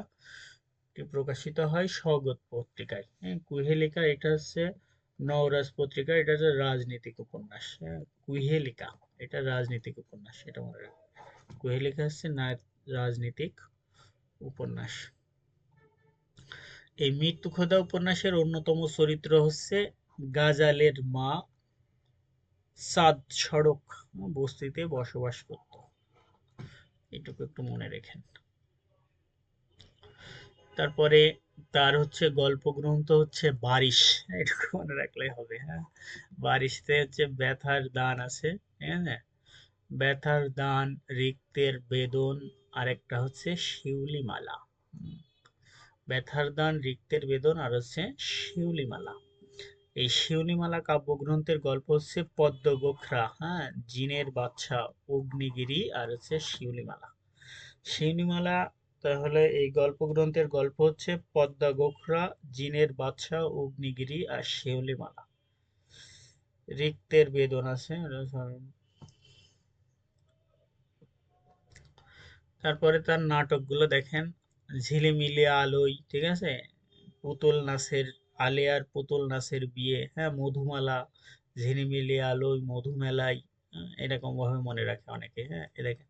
প্রকাশিত হয় স্বগত পত্রিকায়, হ্যাঁ, কুহেলিকা, এটা হচ্ছে নওরাজ পত্রিকা, এটা হচ্ছে রাজনৈতিক উপন্যাস, হ্যাঁ, কুহেলিকা, এটা রাজনৈতিক উপন্যাস, এটা মনে রাখবেন। কুহেলিকা হচ্ছে না রাজনৈতিক উপন্যাস। এই মৃত্যু খোদা উপন্যাসের অন্যতম চরিত্র হচ্ছে গাজালের মা সাদ সড়ক বস্তিতে বসবাস করত, এটুকু একটু মনে রেখেন। তারপরে তার হচ্ছে গল্প গ্রন্থ হচ্ছে বারিশ, এটুকু মনে রাখলেই হবে, হ্যাঁ। বারিশতে হচ্ছে ব্যথার দান আছে, ঠিক আছে, ব্যথার দান, রিক্তের বেদন, আরেকটা হচ্ছে শিউলিমালা। ব্যথার দান, রিক্তের বেদন, আর হচ্ছে শিউলিমালা। এই শিউলিমালা কাব্যগ্রন্থের গল্প হচ্ছে পদ্মগোখরা, হ্যাঁ, জিনের বাদশা, অগ্নিগিরি, আর হচ্ছে শিউলিমালা। শিউলিমালা, তাহলে এই গল্পগ্রন্থের গল্প হচ্ছে পদ্মা গোখরা, জিনের বাদশা, অগ্নিগিরি, আর শিউলিমালা। রিক্তের বেদন আছে। তারপরে তার নাটকগুলো দেখেন, ঝিলিমিলি আলোয়, ঠিক আছে, পুতুল নাচের, আলিয়ার পুতুল নাচের বিয়ে, হ্যাঁ, মধুমালা, ঝিলিমিলি আলোয়, মধুমেলায়, এরকম ভাবে মনে রাখে অনেকে, হ্যাঁ, এ দেখেন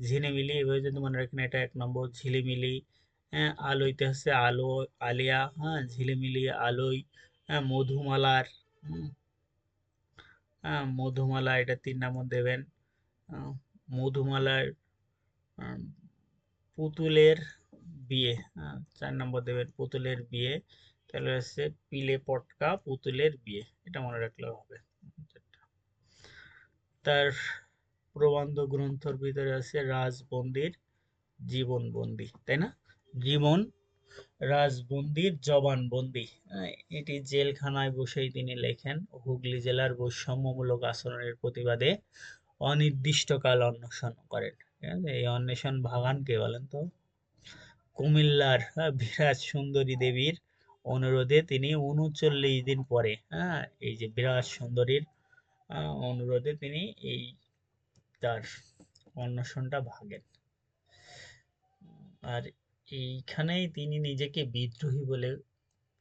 ঝিলিমিলি, এভাবে যদি মনে রাখেন, এটা 1 নম্বর। ঝিলিমিলি, হ্যাঁ, আলোইতে হচ্ছে আলো, আলিয়া, হ্যাঁ, ঝিলিমিলি আলোয়, হ্যাঁ, মধুমালার, হুম, হ্যাঁ, মধুমালা, এটা 3 নম্বর দেবেন। আহ, মধুমালার, আহ, পুতুলের বিয়ে, 4 নম্বর দেবেন, পুতুলের বিয়ে। তাহলে হচ্ছে পিলে পটকা পুতুলের বিয়ে, এটা মনে রাখলেও হবে। তার প্রবন্ধ গ্রন্থর ভিতরে আছে রাজবন্দির জীবনবন্দি, তাই না, জীবন, রাজবন্দির জবানবন্দি, এটি জেলখানায় বসেই তিনি লেখেন। হুগলি জেলার বৈষম্যমূলক আচরণের প্রতিবাদে অনির্দিষ্টকাল অন্বেষণ করেন, ঠিক আছে। এই অন্বেষণ ভাগান কে বলেন তো? কুমিল্লার, বিরাজ সুন্দরী দেবীর অনুরোধে তিনি 39 দিন পরে, হ্যাঁ, এই যে বিরাজ সুন্দরীর অনুরোধে তিনি এই তার অন্বেষণটা ভাগেন। আর এইখানেই তিনি নিজেকে বিদ্রোহী বলে,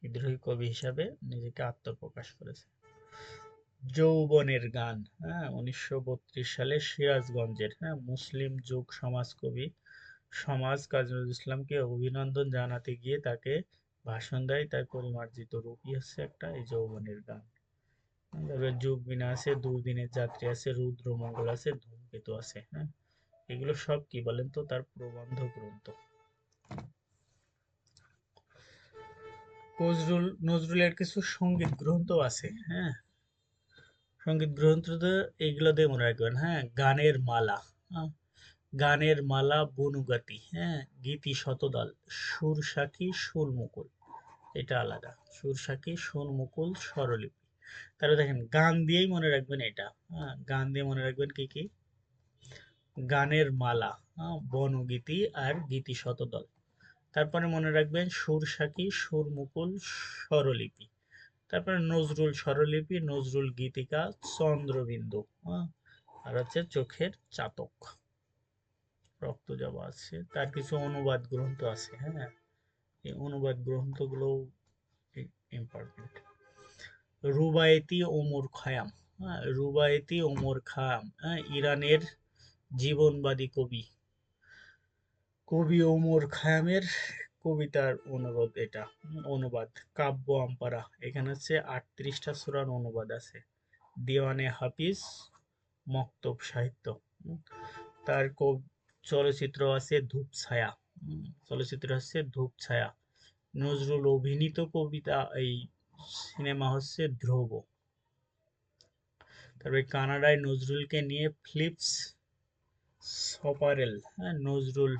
বিদ্রোহী কবি হিসাবে নিজেকে আত্মপ্রকাশ করেছে। যৌবনের গান, হ্যাঁ, 1932 সালে সিরাজগঞ্জের, হ্যাঁ, মুসলিম যুগ সমাজ কবি সমাজ কাজী নজরুল ইসলামকে অভিনন্দন জানাতে গিয়ে তাকে ভাষণ দেয়, তার পরিমার্জিত রূপই হচ্ছে একটা এই যৌবনের গান। তারপরে যুগ বিনা আছে, দুর্দিনের যাত্রী আছে, রুদ্রমঙ্গল আছে, ধূমকেতু আছে, হ্যাঁ, এগুলো সব কি বলেন তো? তার প্রবন্ধ গ্রন্থ। নজরুলের কিছু সঙ্গীত গ্রন্থ আছে, হ্যাঁ, সঙ্গীত গ্রন্থ এইগুলো দিয়ে মনে রাখবেন, হ্যাঁ, গানের মালা, হ্যাঁ, গানের মালা, বনুগাতি, হ্যাঁ, গীতি শতদল, সুর সাকি, সুর মুকুল, এটা আলাদা, সুর সাকি, সুর মুকুল, স্বরলিপি। তাহলে দেখেন গান দিয়েই মনে রাখবেন এটা, হ্যাঁ, গান দিয়ে মনে রাখবেন কি কি? গানের মালা, হ্যাঁ, বনগীতি আর গীতি শতদল। তারপরে মনে রাখবেন সুর সাকি, সুর মুকুল, স্বরলিপি। তারপরে নজরুল স্বরলিপি, নজরুল গীতিকা, চন্দ্রবিন্দু, হ্যাঁ, আর হচ্ছে চোখের চাতক, রক্তজবা আছে। তার কিছু অনুবাদ গ্রন্থ আছে, হ্যাঁ, এই অনুবাদ গ্রন্থগুলো ইম্পর্টেন্ট। রুবায়েতি ওমর খয়াম, রুবায়েতি ওমর খয়াম, ইরানের জীবনবাদী কবি কবি ওমর খয়ামের কবিতার অনুবাদ এটা। অনুবাদ কাব্য আম্পারা, এখানে হচ্ছে 38টা সূরার অনুবাদ আছে। দিওয়ানে হাফিজ, মক্তব সাহিত্য। তার চলচ্চিত্র আছে ধূপছায়া, চলচ্চিত্র হচ্ছে ধূপছায়া। নজরুল অভিনীত কবিতা এই সিনেমা হচ্ছে ধ্রুব। তারপরে কানাডায় নজরুলকে নিয়ে ফিলিপস সপারেল, নজরুল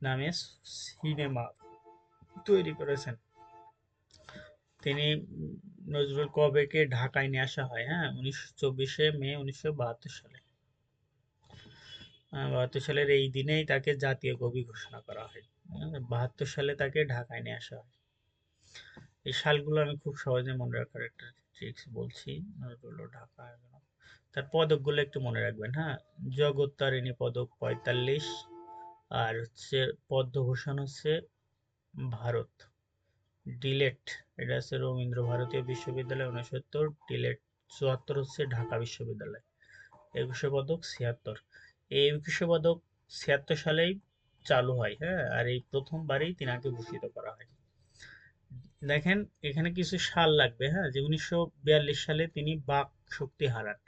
নামে সিনেমা তৈরি করেছেন। তিনি নজরুল কবেকে ঢাকায় নিয়ে আসা হয়? 24শে মে 1972 সালে। 72 সালের এই দিনেই তাকে জাতীয় কবি ঘোষণা করা হয়। 72 সালে তাকে ঢাকায় নিয়ে আসা হয়। এই সালগুলো আমি খুব সহজে মনে রাখার একটা ট্রিক্স বলছি। নজরুল ঢাকা, তার পদকগুলো একটু মনে রাখবেন। জগত্তারিণী পদক 45, আর হচ্ছে পদ্মভূষণ হচ্ছে ভারত। ডিলেট এটা হচ্ছে রবীন্দ্র ভারতীয় বিশ্ববিদ্যালয় 69, ডিলেট 74 হচ্ছে ঢাকা বিশ্ববিদ্যালয়। 21শে পদক 76। এই 21শে পদক 76 সালেই চালু হয়। আর এই প্রথমবারই তিনাকে ভূষিত করা হয়। দেখেন এখানে কিছু সাল লাগবে, যে 1942 সালে তিনি বাক শক্তি হারান।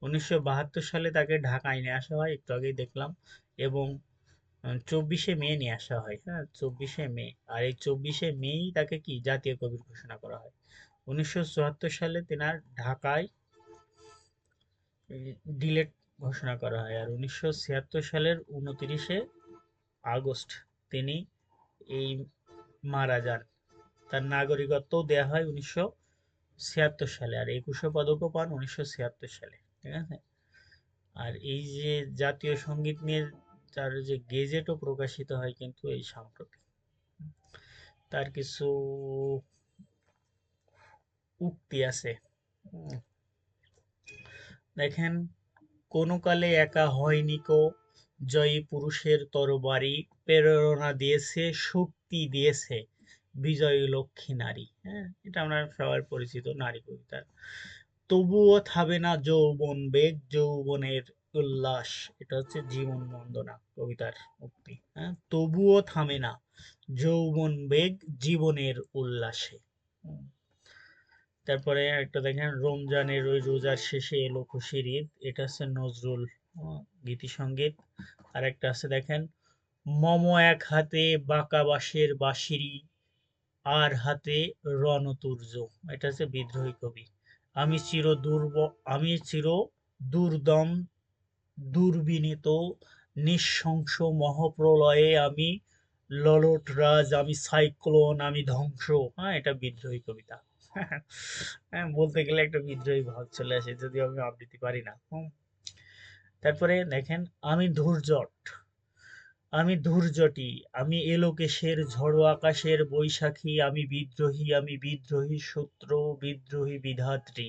1972 সালে তাকে ঢাকায় নিয়ে আসা হয়, একটু আগেই দেখলাম, এবং 24শে মে নিয়ে আসা হয়। 24শে মে। আর এই 24শে মেই তাকে কি জাতীয় কবি ঘোষণা করা হয়। 1974 সালে তেনার ঢাকায় ডিলেট ঘোষণা করা হয়। আর 1976 সালের 29শে আগস্ট তিনি এই মারা যান। তার নাগরিকত্বও দেয়া হয় 1976 সালে, আর 21শে পদকও পান 1976 সালে। ঠিক আছে। আর এই যে জাতীয় সঙ্গীত নিয়ে তার যে গেজেটও প্রকাশিত হয় কিন্তু এই সাম্প্রতিক। তার কিছু উক্তি আছে। দেখেন, কোনো কালে একা হয়নি কো, জয়ী পুরুষের তরবারি, প্রেরণা দিয়েছে, শক্তি দিয়েছে বিজয়ী লক্ষ্মী নারী। এটা আমরা সবার পরিচিত নারী কবিতা। তবুও থামে না যৌবন বেগ, যৌবনের উল্লাস। এটা হচ্ছে জীবন বন্দনা কবিতার উক্তি। তবুও থামে না যৌবন বেগ, জীবনের উল্লাসে। তারপরে একটা দেখেন, রমজানের ওই রোজার শেষে এলো খুশির ঈদ, এটা হচ্ছে নজরুল গীতি সঙ্গীত। আর একটা আছে দেখেন, মম এক হাতে বাঁকা বাঁশের বাঁশিরি, আর হাতে রণতুর্য, এটা হচ্ছে বিদ্রোহী কবি। আমি চির দুর্দম দুর্বিনীত নিঃশংস মহাপ্রলয়ে, আমি ললট রাজ, আমি সাইক্লোন, আমি ধ্বংস। এটা বিদ্রোহী কবিতা। বলতে গেলে একটা বিদ্রোহী ভাব চলে আসে, যদিও আমি আবৃত্তি পারি না। তারপরে দেখেন, আমি ধূর্যটি, আমি এলোকেশের ঝড়ো আকাশের বৈশাখী, আমি বিদ্রোহী শত্রু, বিদ্রোহী বিধাত্রী।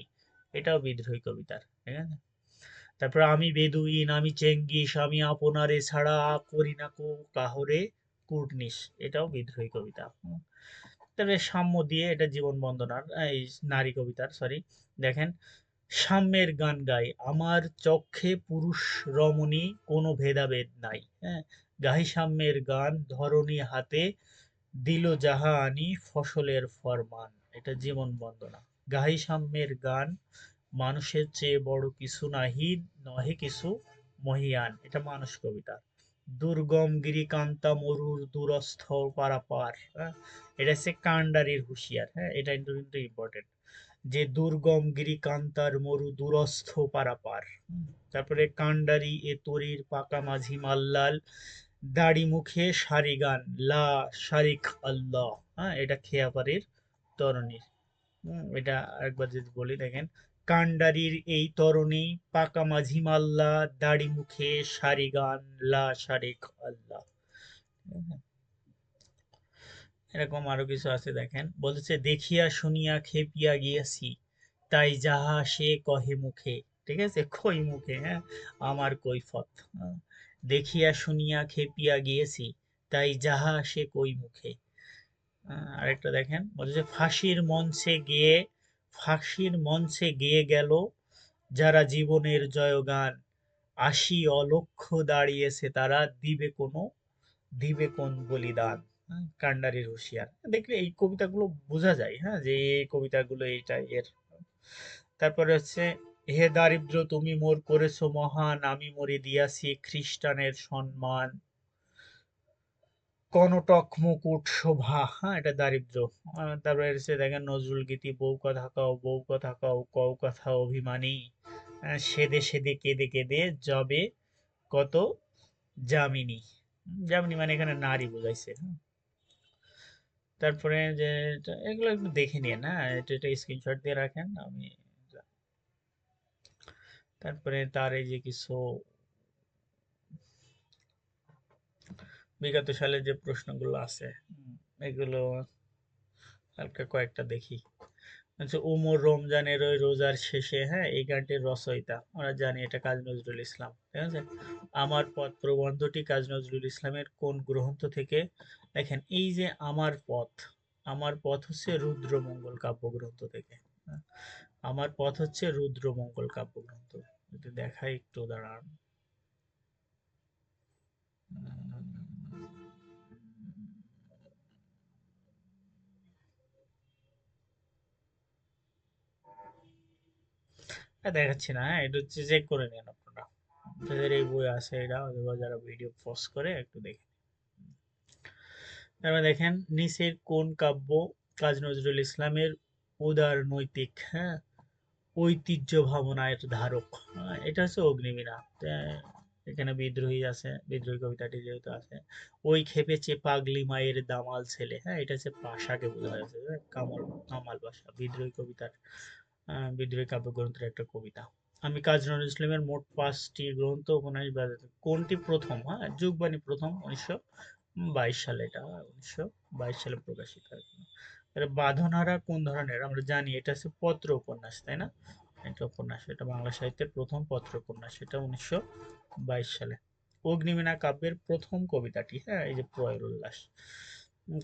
এটাও বিদ্রোহী কবিতার। ঠিক আছে। তারপর আমি বেদুইন, আমি চেঙ্গিস, আমি আপনারে ছাড়া করি না কো কাহরে কুর্নিশ। এটাও বিদ্রোহী কবিতা। তারপরে সাম্য দিয়ে, এটা জীবন বন্দনার এই নারী কবিতার, সরি। দেখেন, সাম্যের গান গাই, আমার চক্ষে পুরুষ রমণী, কোনো ভেদাভেদ নাই। গাহি সাম্যের গান, ধরণী হাতে দিল যাহা আনি, ফসলের ফরমান। এটা জীবন বন্দনা। গাহি সাম্যের গান, মানুষের চেয়ে বড় কিছু নাহি, নহে কিছু মহিয়ান। এটা মানস কবিতা। দুর্গম গিরিকান্তা মরুর দুরস্থ পারাপার। এটা হচ্ছে কান্ডারির হুঁশিয়ার। এটা কিন্তু কিন্তু ইম্পর্টেন্ট, যে দুর্গম গিরিকান্তার মরু দুরস্থ পারাপার। তারপরে কান্ডারি এ তরির পাকা মাঝি মাল্লাল, দাড়ি মুখে সারি গান, লা শারিক আল্লাহ। এটা খেয়াপাড়ির তরুণীর। এটা একবার যদি বলি, দেখেন, কান্ডারির এই তরুণী, পাকা মাঝি মাল্লা, দাড়ি মুখে সারি গান, লা শারিক আল্লাহ। এরকম আরো কিছু আছে। দেখেন, বলছে, দেখিয়া শুনিয়া খেপিয়া গিয়াছি, তাই যাহা সে কহে মুখে। ঠিক আছে, কই মুখে, আমার কৈফত। দেখিয়া শুনিয়া খেপিয়া গিয়েছি, তাই যাহা সে কই মুখে। আরেকটা দেখেন, বলছে যে ফাঁসির মঞ্চে গেয়ে গেল যারা জীবনের জয়গান, আশি অলক্ষ দাঁড়িয়েছে তারা, দিবে কোন বলিদান। কান্ডারির হুঁশিয়ার। দেখলে এই কবিতাগুলো বোঝা যায়, হ্যাঁ, যে এই কবিতাগুলো এইটা এর। তারপরে হচ্ছে, হে দারিদ্র তুমি মোর করেছো মহান, আমি মরে দিয়াছি খ্রিস্টানের সম্মান, কনটক মুকুট শোভা। হ্যাঁ, এটা দারিদ্র। তারপরে হচ্ছে দেখেন নজরুল গীতি, বউ কথা কও কথা অভিমানী, সেদে সেদে কেঁদে কেঁদে যাবে কত যামিনী। যামিনী মানে এখানে নারী বোঝাইছে। হ্যাঁ। তারপরে যে এগুলো একটু দেখে নিয়ে না, এটা স্ক্রিনশট দিয়ে রাখেন। আমি তারপরে তার এই যে কিছু বিগত সালে যে প্রশ্নগুলো আছে, এগুলো হালকা কয়েকটা দেখি। আচ্ছা, উমর রমজানের ওই রোজার শেষে, হ্যাঁ, এই গানটির রচয়িতা আমরা জানি, এটা কাজী নজরুল ইসলাম, ঠিক আছে। আমার পথ প্রবন্ধটি কাজী নজরুল ইসলামের কোন গ্রন্থ থেকে? দেখেন এই যে আমার পথ হচ্ছে রুদ্রমঙ্গল কাব্যগ্রন্থ থেকে। হ্যাঁ, আমার পথ হচ্ছে রুদ্রমঙ্গল কাব্যগ্রন্থ। যদি দেখাই একটু দাঁড়ান। দেখাচ্ছি না, হ্যাঁ, এটা হচ্ছে চেক করে নেন আপনারা, যাদের এই বই আছে এটা, অথবা যারা ভিডিও পোস্ট করে একটু দেখে। তারপরে দেখেন নিচের কোন কাব্য কাজী নজরুল ইসলামের উদার নৈতিক, হ্যাঁ, ঐতিহ্য ভাবনার ধারক? এটা হচ্ছে অগ্নিবীণা। এখানে বিদ্রোহী আছে, বিদ্রোহী কবিতাটি যেহেতু আছে। ওই খেপেছে পাগলি মায়ের দামাল ছেলে, হ্যাঁ, এটা হচ্ছে পাশাকে বোঝা হয়েছে, হ্যাঁ, কামাল পাশা, বিদ্রোহী কবিতার বিদ্রোহী কাব্যগ্রন্থের একটা কবিতা। আমি কাজী নজরুল ইসলামের মোট 5টি গ্রন্থ উপন্যাস কোনটি প্রথম? হ্যাঁ, যুগবাণী প্রথম 1922 সালে, এটা 1922 সালে প্রকাশিত হয়। এর বাঁধনহারা কোন ধরনের? আমরা জানি এটা হচ্ছে পত্র উপন্যাস, তাই না? এটা উপন্যাস, এটা বাংলা সাহিত্যের প্রথম পত্র উপন্যাস, এটা 1922 সালে। অগ্নিবীণা কাব্যের প্রথম কবিতাটি, হ্যাঁ, এই যে প্রয়ের উল্লাস।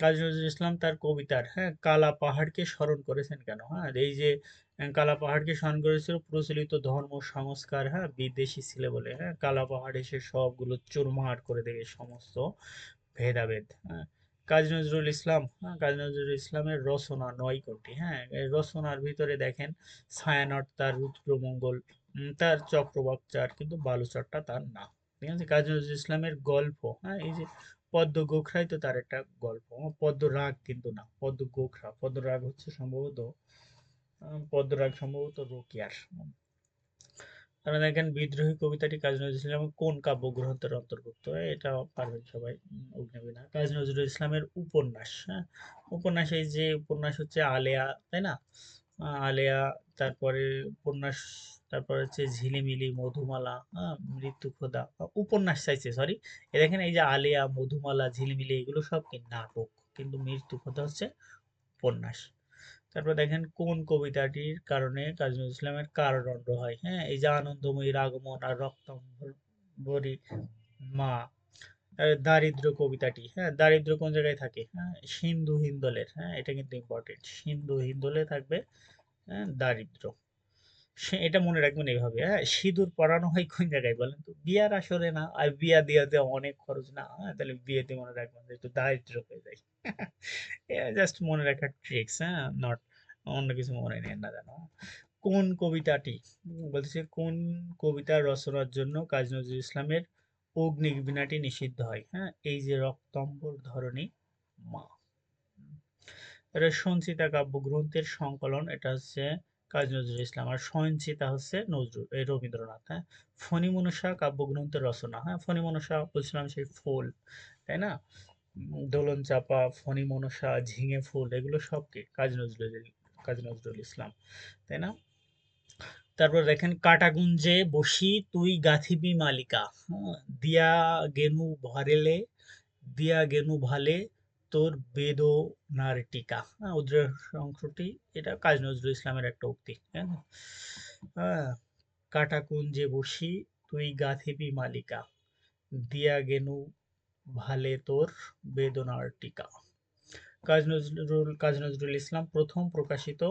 কাজী নজরুল ইসলাম তার কবিতার, হ্যাঁ, কালা পাহাড়কে স্মরণ করেছেন কেন? হ্যাঁ, এই যে কালা পাহাড়কে স্মরণ করেছিল প্রচলিত ধর্ম সংস্কার, হ্যাঁ, বিদেশি ছিল বলে, হ্যাঁ, কালা পাহাড় এসে সবগুলো চুরমার করে দেবে, সমস্ত ভেদাভেদ। হ্যাঁ, কাজী নজরুল ইসলাম, হ্যাঁ, কাজী নজরুল ইসলামের রচনা 9 কোটি। হ্যাঁ, এই রচনার ভিতরে দেখেন ছায়ানট তার রুদ্রমঙ্গল, তার চক্রবাকচার, কিন্তু বালুচরটা তার না। ঠিক আছে। কাজী নজরুল ইসলামের গল্প, হ্যাঁ, এই যে পদ্ম গোখরাই তো তার একটা গল্প। পদ্ম রাগ কিন্তু না, পদ্ম গোখরা। পদ্ম রাগ হচ্ছে সম্ভবত পদ্মরাগ সম্ভবত রোকেয়ার। তাহলে দেখেন বিদ্রোহী কবিতাটি কাজী নজরুল ইসলামের কোন কাব্যগ্রন্থের অন্তর্ভুক্ত? এটা পারবেন সবাই, অগ্নিবীণা। কাজী নজরুল ইসলামের উপন্যাস, হ্যাঁ, উপন্যাস, এই যে উপন্যাস হচ্ছে আলেয়া, তাই না? আলেয়া, তারপরে উপন্যাস, তারপর হচ্ছে ঝিলিমিলি, মধুমালা, হ্যাঁ, মৃত্যু খোদা। উপন্যাস চাইছে, সরি। এ দেখেন এই যে আলেয়া, মধুমালা, ঝিলিমিলি, এগুলো সব কি নাটক, কিন্তু মৃত্যু খোদা হচ্ছে উপন্যাস। তারপর দেখেন কোন কবিতাটির কারণে কাজী নজরুল ইসলামের কারাদণ্ড হয়? হ্যাঁ, এই যে আনন্দময়ীর আগমন আর রক্তাম্বরী মা। দারিদ্র কবিতাটি, হ্যাঁ, দারিদ্র কোন জায়গায় থাকে? হ্যাঁ, সিন্ধু হিন্দোলের। হ্যাঁ, এটা কিন্তু ইম্পর্টেন্ট, সিন্ধু হিন্দোলে থাকবে, হ্যাঁ, দারিদ্র। সে এটা মনে রাখবেন এইভাবে, হ্যাঁ, সিঁদুর পরানো হয় কোন জায়গায় বলেন তো? বিয়ার আসরে না, আর বিয়া দিয়াতে অনেক খরচ না, হ্যাঁ, তাহলে বিয়েতে মনে রাখবেন যে একটু দারিদ্র হয়ে যায়। জাস্ট মনে রাখার ট্রিক্স, হ্যাঁ, নট অন্য কিছু মনে নেন না জানো। কোন কবিতাটি, বলছে কোন কবিতা রচনার জন্য কাজী নজরুল ইসলামের অগ্নিবীণাটি নিষিদ্ধ হয়? হ্যাঁ, এই যে রক্তম্বর ধরণী মা। এটা সঞ্চিতা কাব্যগ্রন্থের সংকলন, এটা হচ্ছে কাজী নজরুল ইসলাম। আর সঞ্চিতা হচ্ছে রবীন্দ্রনাথ। হ্যাঁ, ফণিমনসা কাব্যগ্রন্থের রচনা, হ্যাঁ, ফণিমনসা বলছিলাম সেই ফুল, তাই না? দোলন চাপা, ফণিমনসা, ঝিঙে ফুল, এগুলো সব কি কাজী নজরুল ইসলাম, তাই না? তারপর দেখেন কাটাগুঞ্জে বসি তুই গাঁথিবি মালিকা, হ্যাঁ, দিয়া গেনু ভরেলে, দিয়া গেনু ভালে তোর বেদনার টিকা। হ্যাঁ, উদ্রেক অংশটি, এটা কাজী নজরুল ইসলামের একটা উক্তি, হ্যাঁ। হ্যাঁ, কাটাকুঞ্জে বসি তুই গাঁথিবি মালিকা, দিয়া গেনু ভালে তোর বেদনার টিকা। কাজী নজরুল ইসলাম প্রথম প্রকাশিত,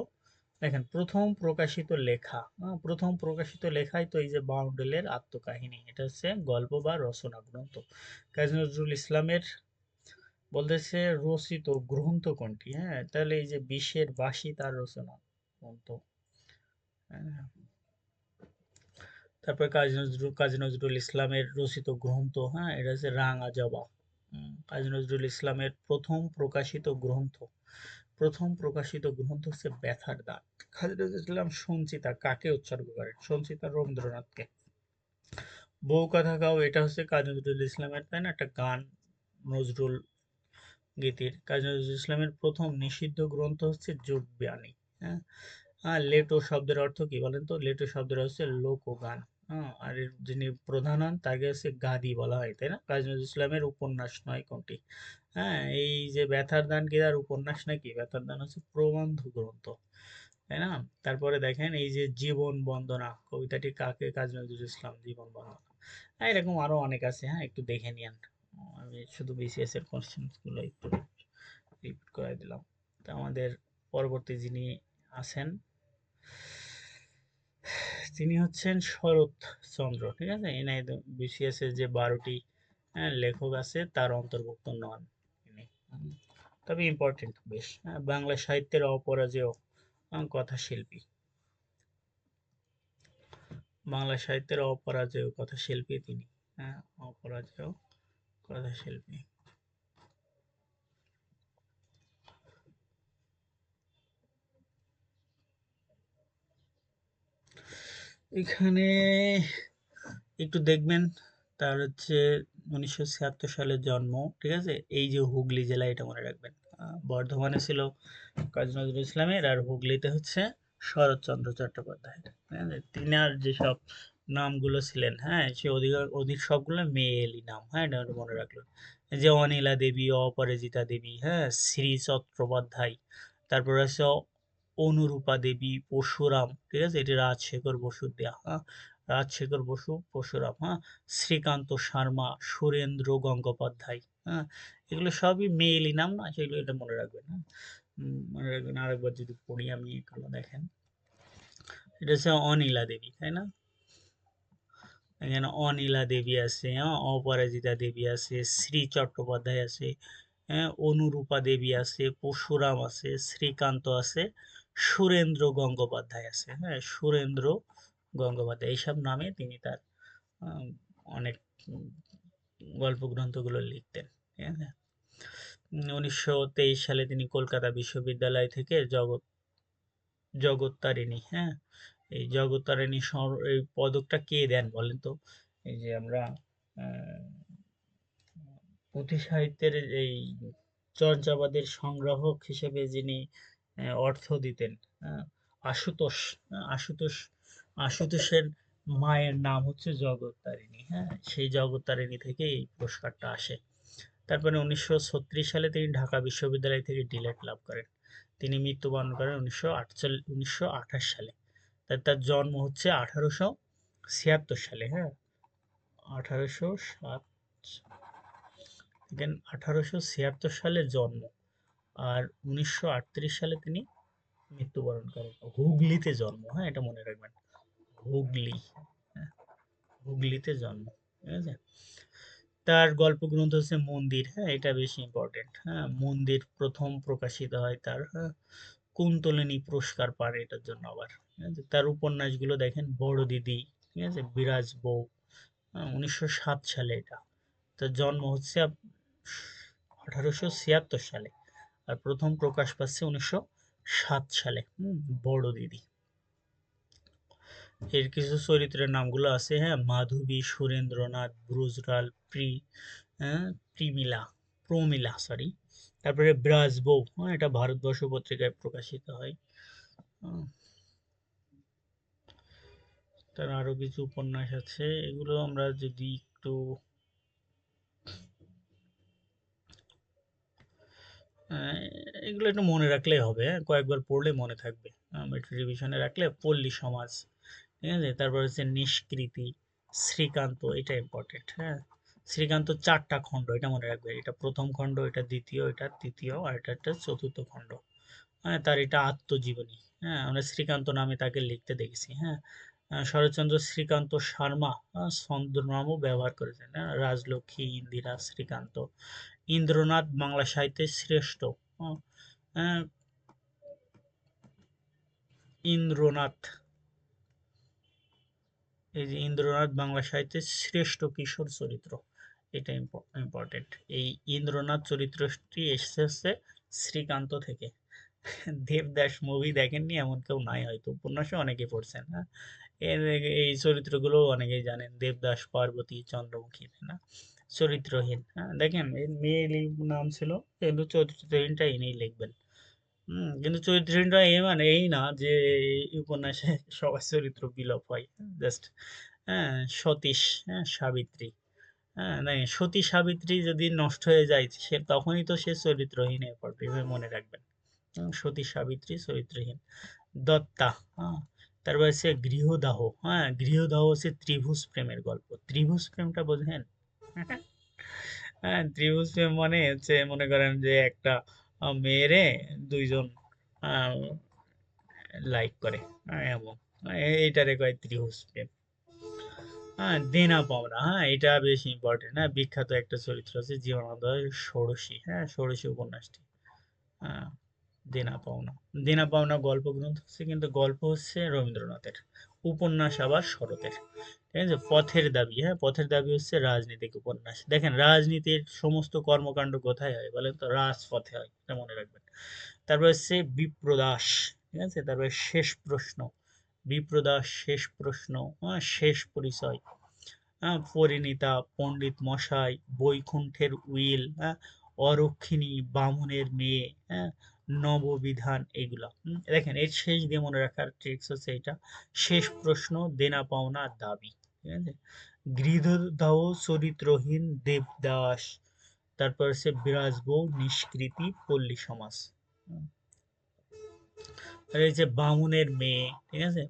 দেখেন প্রথম প্রকাশিত লেখা, প্রথম প্রকাশিত লেখাই তো এই যে বাউন্ডুলের আত্মকাহিনী, এটা হচ্ছে গল্প বা রচনা গ্রন্থ। কাজী নজরুল ইসলামের বলতেছে রচিত গ্রন্থ কোনটি, হ্যাঁ তাহলে এই যে বিশের বাসি তার রচনা গ্রন্থ। হ্যাঁ। তারপর কাজী নজরুল ইসলামের রচিত গ্রন্থ, হ্যাঁ এটা হচ্ছে রাঙা জবা। কাজী নজরুল ইসলামের প্রথম প্রকাশিত গ্রন্থ হচ্ছে ব্যথার দাগ। কাজী নজরুল ইসলাম সঞ্চিতা কাকে উৎসর্গ করেন? সঞ্চিতা রবীন্দ্রনাথকে। বউ কথা গাও, এটা হচ্ছে কাজী নজরুল ইসলামের, তাই না, একটা গান, নজরুল গীতির। কাজী নজরুল ইসলামের প্রথম নিষিদ্ধ গ্রন্থ হচ্ছে যোগবাণী। হ্যাঁ। লেটো শব্দের অর্থ কি বলেন তো? লেটো শব্দের হচ্ছে লোকগান। হ্যাঁ, আর এর যিনি প্রধান হন তাকে হচ্ছে গাদি বলা হয়, তাই না? কাজী নজরুল ইসলামের উপন্যাস নয় কোনটি? হ্যাঁ, এই যে ব্যথার দান কি তার উপন্যাস নাকি? ব্যথার দান হচ্ছে প্রবন্ধ গ্রন্থ, তাই না? তারপরে দেখেন এই যে জীবন বন্দনা কবিতাটি কাকে কাজী নজরুল ইসলাম জীবন বন্দনা। হ্যাঁ, এরকম আরো অনেক আছে, হ্যাঁ একটু দেখে নিন। আমি শুধু বিসিএস এর কোশ্চেন গুলো একটু রিপিট করে দিলাম। তো আমাদের পরবর্তী যিনি আছেন তিনি হচ্ছেন শরৎচন্দ্র, ঠিক আছে? এনআই বিসিএস এর যে 12টি লেখক আছে তার অন্তর্ভুক্ত নন তিনি। তবে ইম্পর্টেন্ট বেশ। বাংলা সাহিত্যের অপরাজেয় কথাশিল্পী, বাংলা সাহিত্যের অপরাজেয় কথাশিল্পী তিনি। হ্যাঁ, অপরাজেয় কথাশিল্পী। এখানে একটু দেখবেন, তার হচ্ছে 1976 সালে জন্ম, ঠিক আছে? এই যে হুগলি জেলা, এটা মনে রাখবেন। বর্ধমানে ছিল কাজী নজরুল ইসলামের, আর হুগলিতে হচ্ছে শরৎচন্দ্র চট্টোপাধ্যায়, ঠিক আছে? তিনার যেসব নামগুলো ছিলেন, হ্যাঁ সে অধিক সবগুলো মেয়েলি নাম, হ্যাঁ এটা মনে রাখলেন। যে অনিলা দেবী, অপরাজিতা দেবী, হ্যাঁ শ্রী চট্টোপাধ্যায়, তারপর আছে অনুরূপা দেবী, পরশুরাম, ঠিক আছে? এটি রাজশেখর বসুর দেয়া, হ্যাঁ রাজশেখর বসু, পরশুরাম, হ্যাঁ শ্রীকান্ত শর্মা, সুরেন্দ্র গঙ্গোপাধ্যায়, হ্যাঁ এগুলো সবই মেয়েলি নাম না, সেগুলো এটা মনে রাখবেন। হ্যাঁ, মনে রাখবেন। আরেকবার যদি পড়ি আমি, এগুলো দেখেন, এটা হচ্ছে অনিলা দেবী, তাই না? এখানে অনিলা দেবী আছে, হ্যাঁ অপরাজিতা দেবী আছে, শ্রী চট্টোপাধ্যায় আছে, হ্যাঁ অনুরূপা দেবী আছে, পরশুরাম আছে, শ্রীকান্ত আছে, সুরেন্দ্র গঙ্গোপাধ্যায় আছে, হ্যাঁ সুরেন্দ্র গঙ্গোপাধ্যায়, এইসব নামে তিনি তার আহ, অনেক গল্প গ্রন্থগুলো লিখতেন, ঠিক আছে? 1923 সালে তিনি কলকাতা বিশ্ববিদ্যালয় থেকে জগত্তারিণী, হ্যাঁ এই জগত্তারিণী এই পদকটা কে দেন বলেন তো? এই যে আমরা আহ, পুঁথি সাহিত্যের এই চর্যাপদের সংগ্রাহক হিসেবে যিনি অর্থ দিতেন, আহ, আশুতোষ, আশুতোষ, আশুতোষের মায়ের নাম হচ্ছে জগত্তারিণী, হ্যাঁ সেই জগত্তারিণী থেকে এই পুরস্কারটা আসে। তারপরে 1936 সালে তিনি ঢাকা বিশ্ববিদ্যালয় থেকে ডিলেট লাভ করেন। তিনি মৃত্যুবরণ করেন 1928 সালে। তার জন্ম হচ্ছে 1876 সালে, হ্যাঁ 1807, দেখেন 1876 সালে জন্ম, আর 1938 সালে তিনি মৃত্যুবরণ করেন। হুগলিতে জন্ম, হ্যাঁ এটা মনে রাখবেন, হুগলি, হ্যাঁ হুগলিতে জন্ম, ঠিক আছে? তার গল্প গ্রন্থ হচ্ছে মন্দির, হ্যাঁ এটা বেশি ইম্পর্টেন্ট। হ্যাঁ মন্দির প্রথম প্রকাশিত হয় তার, হ্যাঁ কুন্তলিনী পুরস্কার পান এটার জন্য আবার, ঠিক আছে? তার উপন্যাসগুলো দেখেন, বড় দিদি, ঠিক আছে, বিরাজ বউ, 1907 সালে এটা। তার জন্ম হচ্ছে 1876 সালে, আর প্রথম প্রকাশ পাচ্ছে 1907 সালে। বড় দিদি। এর কিছু চরিত্রের নামগুলো আছে, হ্যাঁ মাধবী, সুরেন্দ্রনাথ, ব্রজলাল, হ্যাঁ প্রমিলা, সরি। তারপরে ব্রাজবৌ, হ্যাঁ এটা ভারতবর্ষ পত্রিকায় প্রকাশিত হয়। হুম, তার আরো কিছু উপন্যাস আছে, এগুলো আমরা যদি একটু আহ, এগুলো একটু মনে রাখলেই হবে, হ্যাঁ কয়েকবার পড়লে মনে থাকবে। একটু রিভিশনে রাখলে, পল্লী সমাজ, ঠিক আছে? তারপর হচ্ছে নিষ্কৃতি, শ্রীকান্ত, এটা ইম্পর্টেন্ট, হ্যাঁ শ্রীকান্ত 4টা খণ্ড, এটা মনে রাখবে। এটা প্রথম খণ্ড, এটা দ্বিতীয়, এটা তৃতীয়, আর এটা একটা চতুর্থ খণ্ড। হ্যাঁ, তার এটা আত্মজীবনী। হ্যাঁ, আমরা শ্রীকান্ত নামে তাকে লিখতে দেখেছি। হ্যাঁ, শরৎচন্দ্র শ্রীকান্ত শর্মা ছদ্মনামও ব্যবহার করেছেন। হ্যাঁ, রাজলক্ষ্মী, ইন্দিরা, শ্রীকান্ত। ইন্দ্রনাথ বাংলা সাহিত্যের শ্রেষ্ঠ। হ্যাঁ, ইন্দ্রনাথ, এই যে ইন্দ্রনাথ বাংলা সাহিত্যের শ্রেষ্ঠ কিশোর চরিত্র, এটা ইম্পর্টেন্ট। এই ইন্দ্রনাথ চরিত্রটি এসেছে শ্রীকান্ত থেকে। দেবদাস মুভি দেখেননি এমন কেউ নাই, হয়তো উপন্যাসে অনেকে পড়ছেন। হ্যাঁ, এর এই চরিত্রগুলো অনেকেই জানেন, দেবদাস, পার্বতী, চন্দ্রমুখী, তাই না? চরিত্রহীন। হ্যাঁ, দেখেন এর মেয়ে নাম ছিল, কিন্তু চরিত্রহীনটা ইনিই লিখবেন। কিন্তু চরিত্রহীনটা এই মানে এই না যে এই উপন্যাসে সবার চরিত্র বিলোপ হয়। জাস্ট হ্যাঁ, সতীশ, হ্যাঁ, সাবিত্রী, হ্যাঁ, না, সতী সাবিত্রী যদি নষ্ট হয়ে যায় সে তখনই তো সে চরিত্রহীন হয়ে পড়বে, এভাবে মনে রাখবেন। সতী সাবিত্রী চরিত্রহীন। দত্তা, হ্যাঁ, তারপর হচ্ছে গৃহদাহ। হ্যাঁ, গৃহদাহ হচ্ছে ত্রিভুজ প্রেমের গল্প। ত্রিভুজ প্রেমটা বোঝেন? হ্যাঁ, ত্রিভুজ প্রেম মানে হচ্ছে মনে করেন যে একটা মেয়েরে দুইজন লাইক করে, এমন। এইটারে কয় ত্রিভুজ প্রেম। হ্যাঁ, দেনা পাওনা, হ্যাঁ, এটা বেশ ইম্পর্টেন্ট। হ্যাঁ, বিখ্যাত একটা চরিত্র আছে জীবনানন্দ ষোড়শী। হ্যাঁ, ষোড়শী উপন্যাসটি। হ্যাঁ, দেনা পাওনা। দেনা পাওনা গল্প গ্রন্থ হচ্ছে, কিন্তু গল্প হচ্ছে রবীন্দ্রনাথের, উপন্যাস আবার শরতের। ঠিক আছে? পথের দাবি, হ্যাঁ, পথের দাবি হচ্ছে রাজনীতিক উপন্যাস। দেখেন রাজনীতির সমস্ত কর্মকাণ্ড কোথায় হয় বলেন তো? রাজপথে হয়, এটা মনে রাখবেন। তারপর হচ্ছে বিপ্রদাস। ঠিক আছে? তারপরে শেষ প্রশ্ন, বিপ্রদাস, শেষ প্রশ্ন, হ্যাঁ, শেষ পরিচয়, হ্যাঁ, পরিণীতা, পণ্ডিত মশাই, বৈকুণ্ঠের উইল, হ্যাঁ, অরক্ষিণী, বামুনের মেয়ে, হ্যাঁ, নববিধান, এগুলা। দেখেন এর শেষ দিয়ে মনে রাখার ট্রিক্স হচ্ছে এটা, শেষ প্রশ্ন, দেনা পাওনা, দাবি। ঠিক আছে? গৃহদাহ চরিত্রহীন, দেবদাস। তারপর হচ্ছে বিরাজবউ, নিষ্কৃতি, পল্লী সমাজ। হুম, আর এই যে বামুনের মেয়ে, ঠিক আছে?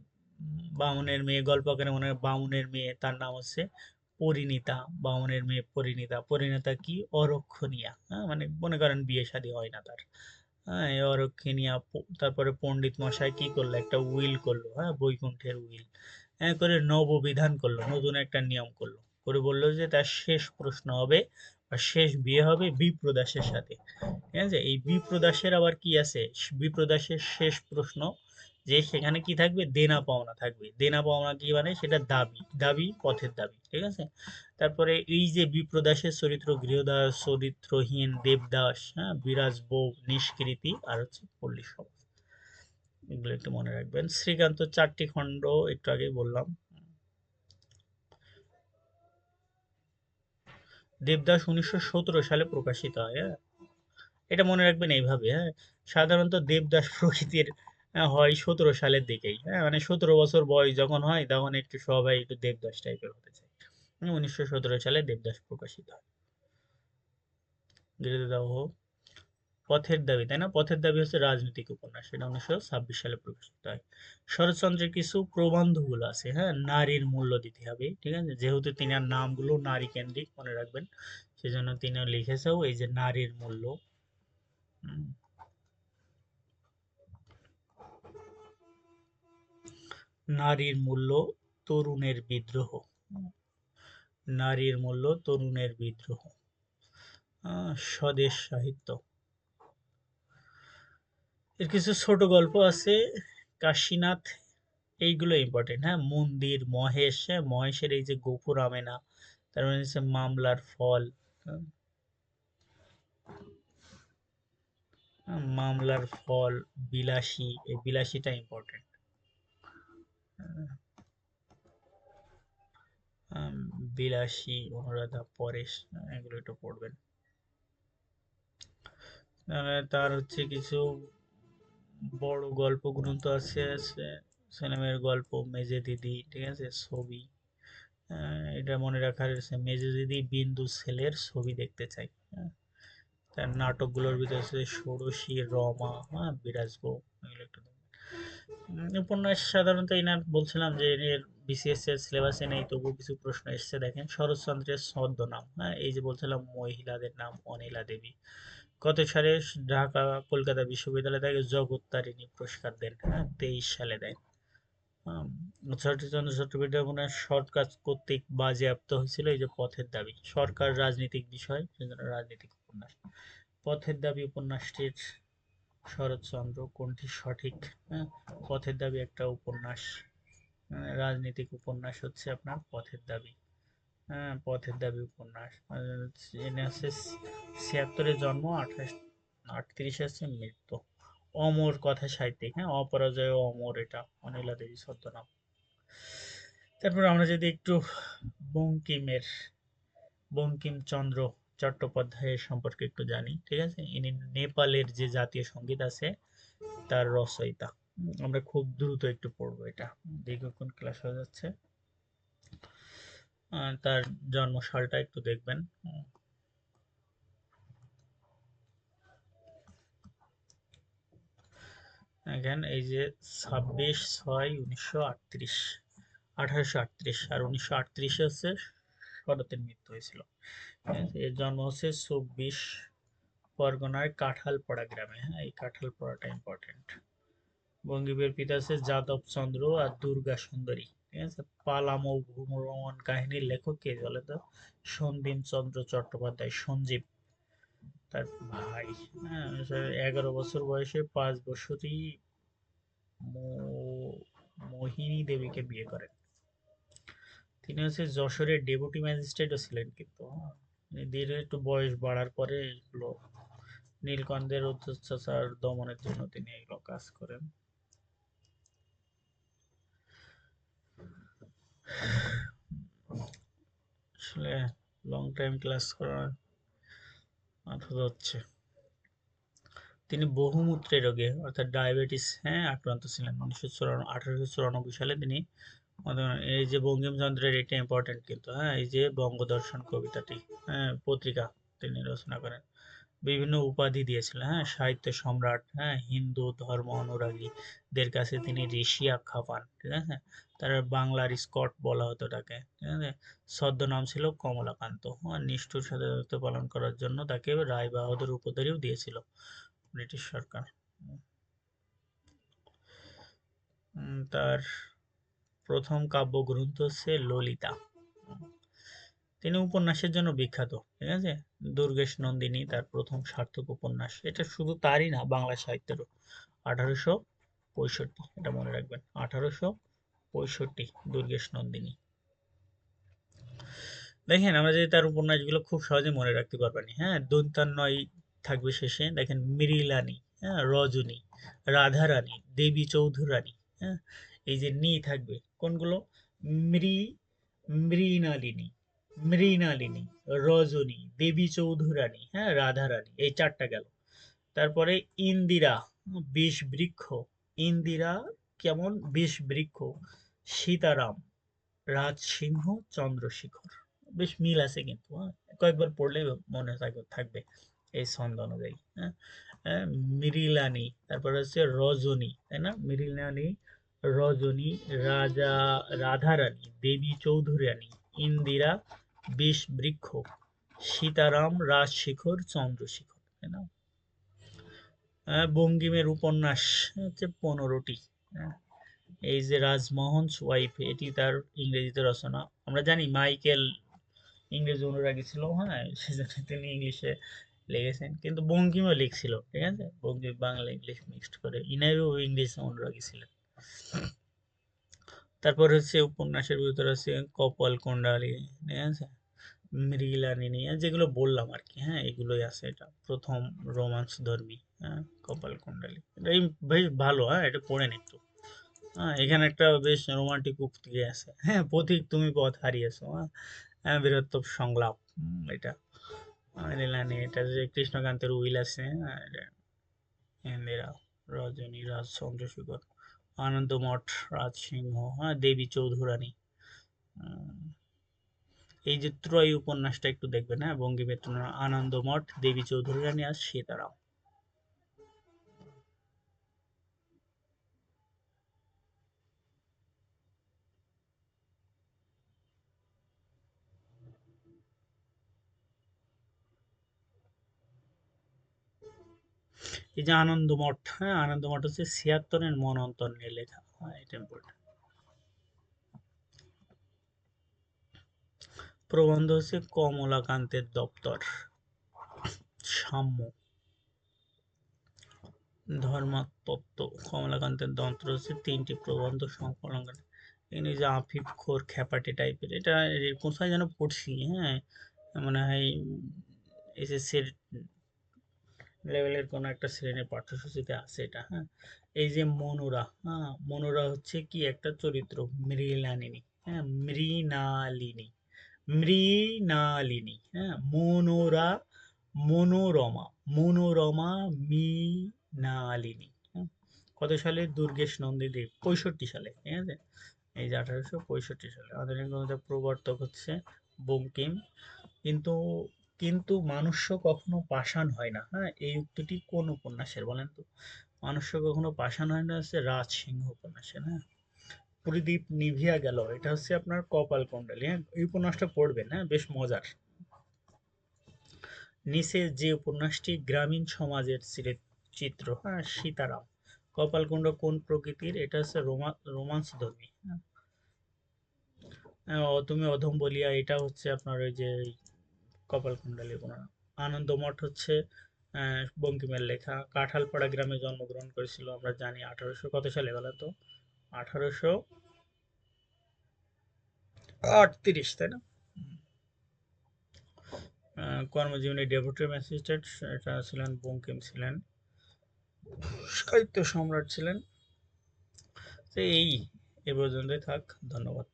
বামুনের মেয়ে গল্প আকারে মনে হয়, বামুনের মেয়ে তার নাম হচ্ছে পরিণীতা। বামুনের মেয়ে পরিণীতা। পরিণীতা কি? অরক্ষণীয়া। হ্যাঁ, মানে মনে করেন বিয়ে শাদী হয় না তার। হ্যাঁ, এই অরক্ষণীয়া। তারপরে পণ্ডিত মশাই কি করলো? একটা উইল করলো, হ্যাঁ, বৈকুণ্ঠের উইল। হ্যাঁ, করে নববিধান করলো, নতুন একটা নিয়ম করলো, করে বললো যে তার শেষ প্রশ্ন হবে বা শেষ বিয়ে হবে বিপ্রদাসের সাথে। ঠিক আছে? এই বিপ্রদাসের আবার কি আছে? বিপ্রদাসের শেষ প্রশ্ন, যে সেখানে কি থাকবে? দেনা পাওনা থাকবে। দেনা পাওনা কি মানে? সেটা দাবি, দাবি, পথের দাবি। ঠিক আছে? তারপরে এই যে বিপ্রদাসের চরিত্র, গৃহদাস, চরিত্রহীন, দেবদাস, হ্যাঁ, বিরাজ বউ, নিষ্কৃতি, আর হচ্ছে পল্লী সমাজ। এগুলো একটু মনে রাখবেন। শ্রীকান্ত 4টি খণ্ড একটু আগেই বললাম। দেবদাস 1917 সালে প্রকাশিত হয়। হ্যাঁ, এটা মনে রাখবেন এইভাবে। হ্যাঁ, সাধারণত দেবদাস প্রকৃতির হয় 17 সালের দিকেই। হ্যাঁ, মানে 17 বছর বয়স যখন হয় তখন একটু সবাই একটু দেবদাস টাইপের হতে চায়। 1917 সালে দেবদাস প্রকাশিত হয়। গৃহদাহ, পথের দাবি, তাই না? পথের দাবি হচ্ছে রাজনৈতিক উপন্যাস, সেটা 1926 সালে প্রকাশিত হয়। শরৎচন্দ্রের কিছু প্রবন্ধগুলো আছে, হ্যাঁ, নারীর মূল্য দিতে হবে। ঠিক আছে? যেহেতু তিনার নামগুলো নারী কেন্দ্রিক, মনে রাখবেন, সেজন্য তিনি লিখেছেও এই যে নারীর মূল্য। হুম, নারীর মূল্য, তরুণের বিদ্রোহ। নারীর মূল্য, তরুণের বিদ্রোহ। স্বদেশ সাহিত্য। এর কিছু ছোট গল্প আছে, কাশীনাথ, এইগুলো ইম্পর্টেন্ট। হ্যাঁ, মন্দির, মহেশ, হ্যাঁ, মহেশের এই যে গফুর আমেনা, তার মানে হচ্ছে মামলার ফল। হ্যাঁ, মামলার ফল, বিলাসী, এই বিলাসীটা ইম্পর্টেন্ট। বিলাসী, অনুরাধা, পরেশ, এগুলো একটু পড়বেন। তার হচ্ছে কিছু বড় গল্প গ্রন্থ আছে ছেলেমেয়ের গল্প, মেজে দিদি, ঠিক আছে, ছবি। এটা মনে রাখার আছে, মেজে দিদি বিন্দু ছেলের ছবি দেখতে চাই। হ্যাঁ, তার নাটকগুলোর ভিতরে আছে ষোড়শী, রমা, হ্যাঁ, বিরাজ বউ, এগুলো একটু দেখবেন। উপন্যাস সাধারণত এনার বলছিলাম যে এর বিসিএস এর সিলেবাসে নেই, তবুও কিছু প্রশ্ন এসছে। দেখেন শরৎচন্দ্রের ছদ্মনাম, হ্যাঁ এই যে বলছিলাম মহিলাদের নাম অনিলা দেবী। কত সালে ঢাকা কলকাতা বিশ্ববিদ্যালয় তাকে জগত্তারিণী পুরস্কার দেন? হ্যাঁ 23 সালে দেন। শরৎচন্দ্র চট্টোপাধ্যায় ওনার শর্ট কাজ কর্তৃক বাজেয়াপ্ত হয়েছিল এই যে পথের দাবি। সরকার রাজনৈতিক বিষয়, সেজন্য রাজনৈতিক উপন্যাস। পথের দাবি উপন্যাসটির শরৎচন্দ্র কোনটি সঠিক? হ্যাঁ পথের দাবি একটা উপন্যাস, রাজনৈতিক উপন্যাস হচ্ছে আপনার পথের দাবি। হ্যাঁ পথের দাবি উপন্যাস। এনে আছে 76-এ জন্ম, 38 আছে মৃত্যু। অমর কথা সাহিত্যিক, হ্যাঁ অপরাজয় ও অমর, এটা অনিলা দেবী ছদ্মনাম। তারপর আমরা যদি একটু বঙ্কিমের বঙ্কিমচন্দ্র চট্টোপাধ্যায়ের সম্পর্কে একটু জানি, ঠিক আছে। ইনি নেপালের যে জাতীয় সঙ্গীত আছে তার রচয়িতা। আমরা খুব দ্রুত একটু পড়বো এটা, দীর্ঘক্ষণ ক্লাস হয়ে যাচ্ছে। তার জন্মসালটা একটু দেখবেন। এখানে এই যে 26/6/1938, 1838, আর 1938 হচ্ছে শরতের মৃত্যু হয়েছিল। এর জন্ম হচ্ছে 24 পরগনার কাঁঠালপাড়া গ্রামে। হ্যাঁ এই কাঁঠালপাড়াটা ইম্পর্টেন্ট। বঙ্গীবের পিতা হচ্ছে যাদব চন্দ্র আর দুর্গা সুন্দরী, ঠিক আছে। পালামৌ ভ্রমণ কাহিনীর লেখক কে বলে তো? সন্দীপ চন্দ্র চট্টোপাধ্যায়, সঞ্জীব তার ভাই। হ্যাঁ 11 বছর বয়সে 5 বছরই মোহিনী দেবীকে বিয়ে করেন। তিনি হচ্ছে যশোরের ডেপুটি ম্যাজিস্ট্রেটও ছিলেন কিন্তু, হ্যাঁ। ধীরে একটু বয়স বাড়ার পরে এগুলো নীলকণ্ঠের অত্যাচার দমনের জন্য তিনি এগুলো কাজ করেন। আসলে লং টাইম ক্লাস করা মাথা ধরছে। তিনি বহুমূত্রের রোগে অর্থাৎ ডায়াবেটিস, হ্যাঁ আক্রান্ত ছিলেন। 1894 সালে তিনি এই যে বঙ্কিমচন্দ্রের, এটা ইম্পর্টেন্ট কিন্তু, হ্যাঁ এই যে বঙ্গদর্শন কবিতাটি, হ্যাঁ পত্রিকা তিনি রচনা করেন। বিভিন্ন উপাধি দিয়েছিলেন, হ্যাঁ সাহিত্য সম্রাট, হ্যাঁ হিন্দু ধর্ম অনুরাগীদের কাছে তিনি ঋষি আখ্যা পান, ঠিক আছে। তার বাংলার স্কট বলা হতো তাকে, ঠিক আছে। ছদ্মনাম ছিল কমলাকান্ত। নিষ্ঠুর স্বাধীনতা পালন করার জন্য তাকে রায় বাহাদুর উপাধিও দিয়েছিল ব্রিটিশ সরকার। তার প্রথম কাব্যগ্রন্থ হচ্ছে ললিতা। তিনি উপন্যাসের জন্য বিখ্যাত, ঠিক আছে। দুর্গেশ নন্দিনী তার প্রথম সার্থক উপন্যাস। এটা শুধু তারই না, বাংলা সাহিত্যেরও। 1865, এটা মনে রাখবেন, 1865 দুর্গেশ নন্দিনী। দেখেন আমরা যদি তার উপন্যাসগুলো খুব সহজে মনে রাখতে পারবানি, হ্যাঁ দন্তান্বয় থাকবে শেষে। দেখেন মৃণালিনী, হ্যাঁ রজনী, রাধারানী, দেবী চৌধুরানী, হ্যাঁ এই যে নি থাকবে কোনগুলো? মৃ মৃণালিনী, মৃণালিনী, রজনী, দেবী চৌধুরানী, হ্যাঁ রাধারানী, এই চারটা গেল। তারপরে ইন্দিরা, বিষ বৃক্ষ, ইন্দিরা কেমন? বিষ বৃক্ষ, সীতারাম, রাজসিংহ, চন্দ্রশেখর। বেশ মিল আছে কিন্তু, হ্যাঁ কয়েকবার পড়লে মনে থাকবে এই ছন্দ অনুযায়ী, হ্যাঁ। মৃণালিনী, তারপর হচ্ছে রজনী, তাই না? মৃণালিনী, রজনী, রাজা, রাধারানী, দেবী চৌধুরানী, ইন্দিরা, বিষ বৃক্ষ, সীতারাম, রাজশেখর, চন্দ্রশেখর, তাই না? বঙ্কিমের উপন্যাস হচ্ছে 15টি। এই যে রাজমোহনস ওয়াইফ, এটি তার ইংরেজিতে রচনা। আমরা জানি মাইকেল ইংরেজি অনুরাগী ছিল, হ্যাঁ সেজন্য তিনি ইংলিশে লিখেছেন, কিন্তু বঙ্কিমও লিখছিল, ঠিক আছে। বঙ্কিম বাংলা ইংলিশ মিক্সড করে, ইনারও ইংলিশ অনুরাগী ছিলেন। তারপর হচ্ছে উপন্যাসের ভিতরে আছে কপাল কুণ্ডলী, ঠিক আছে, মৃগেলানিনী, যেগুলো বললাম আর কি, হ্যাঁ এগুলোই আছে। এটা প্রথম রোমান্স ধর্মী, হ্যাঁ কপাল কুণ্ডলী। এটা বেশ ভালো, হ্যাঁ এটা পড়েন একটু। হ্যাঁ এখানে একটা বেশ রোমান্টিক উক্তি আছে, হ্যাঁ পথিক তুমি পথ হারিয়েছো, হ্যাঁ হ্যাঁ বীরত্ব সংলাপ, এটা নীলানি। এটা যে কৃষ্ণকান্তের উইল আছে, হ্যাঁ, এটা ইন্দিরা, রজনী, রাজ চন্দ্রশেখর, আনন্দমঠ, রাজসিংহ, হ্যাঁ দেবী চৌধুরানী। এই যে ত্রয়ী উপন্যাসটা একটু দেখবেন, হ্যাঁ বঙ্কিমের আনন্দমঠ, দেবী চৌধুরানী আর সীতারাম। এই যে আনন্দমঠ, হ্যাঁ আনন্দমঠ হচ্ছে ৭৬-এর মন অন্তর নিয়ে লেখা, হ্যাঁ এটা ইম্পর্টেন্ট। প্রবন্ধ হচ্ছে কমলাকান্তের দপ্তর, সাম্য, ধর্মতত্ত্ব, কমলাকান্তের দপ্তর হচ্ছে ৩টি প্রবন্ধ সংকলন। এখানে যে আফিফ খোর খ্যাপাটে টাইপের, এটা কোথায় যেন পড়ছি, হ্যাঁ মনে হয় এসএসসির লেভেলের কোনো একটা শ্রেণীর পাঠ্যসূচিতে আছে এটা, হ্যাঁ। এই যে মনোরা, হ্যাঁ মনোরা হচ্ছে কি একটা চরিত্র, মৃণালিনী, হ্যাঁ মৃণালিনী, মৃণালিনী, হ্যাঁ মনোরা, মনোরমা, মনোরমা মৃণালিনী, হ্যাঁ। কত সালে? দুর্গেশ নন্দীদেব 65 সালে, ঠিক আছে। এই যে 1865 সালে। আধুনিক গণিতের প্রবর্তক হচ্ছে বঙ্কিম। কিন্তু কিন্তু মনুষ্য কখনো পাষাণ হয় না, হ্যাঁ এই উক্তিটি কোন উপন্যাসের বলেন তো? মনুষ্য কখনো পাষাণ হয় না হচ্ছে রাজসিংহ উপন্যাসের, হ্যাঁ। প্রদীপ নিভিয়া গেল, এটা হচ্ছে আপনার কপাল কুণ্ডলী, হ্যাঁ এই উপন্যাসটা পড়বেন, হ্যাঁ বেশ মজার। নিচে যে উপন্যাসটি গ্রামীণ সমাজের চিত্র, হ্যাঁ সীতারাম। কপালকুণ্ড কোন প্রকৃতির? এটা হচ্ছে রোমান্স ধর্মী, হ্যাঁ। তুমি অধম বলিয়া, এটা হচ্ছে আপনার ওই যে কপালকুণ্ডলী উপন্যাস। আনন্দমঠ হচ্ছে বঙ্কিমের লেখা। কাঁঠালপাড়া গ্রামে জন্মগ্রহণ করেছিল আমরা জানি 1800 কত সালে বলো তো? 1838, তাই না? কর্মজীবনে ডেপুটি ম্যাজিস্ট্রেট, এটা ছিলেন বঙ্কিম, ছিলেন সাহিত্য সম্রাট ছিলেন। তো এই এ পর্যন্তই থাক, ধন্যবাদ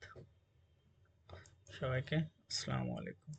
সবাইকে, আসসালামু আলাইকুম।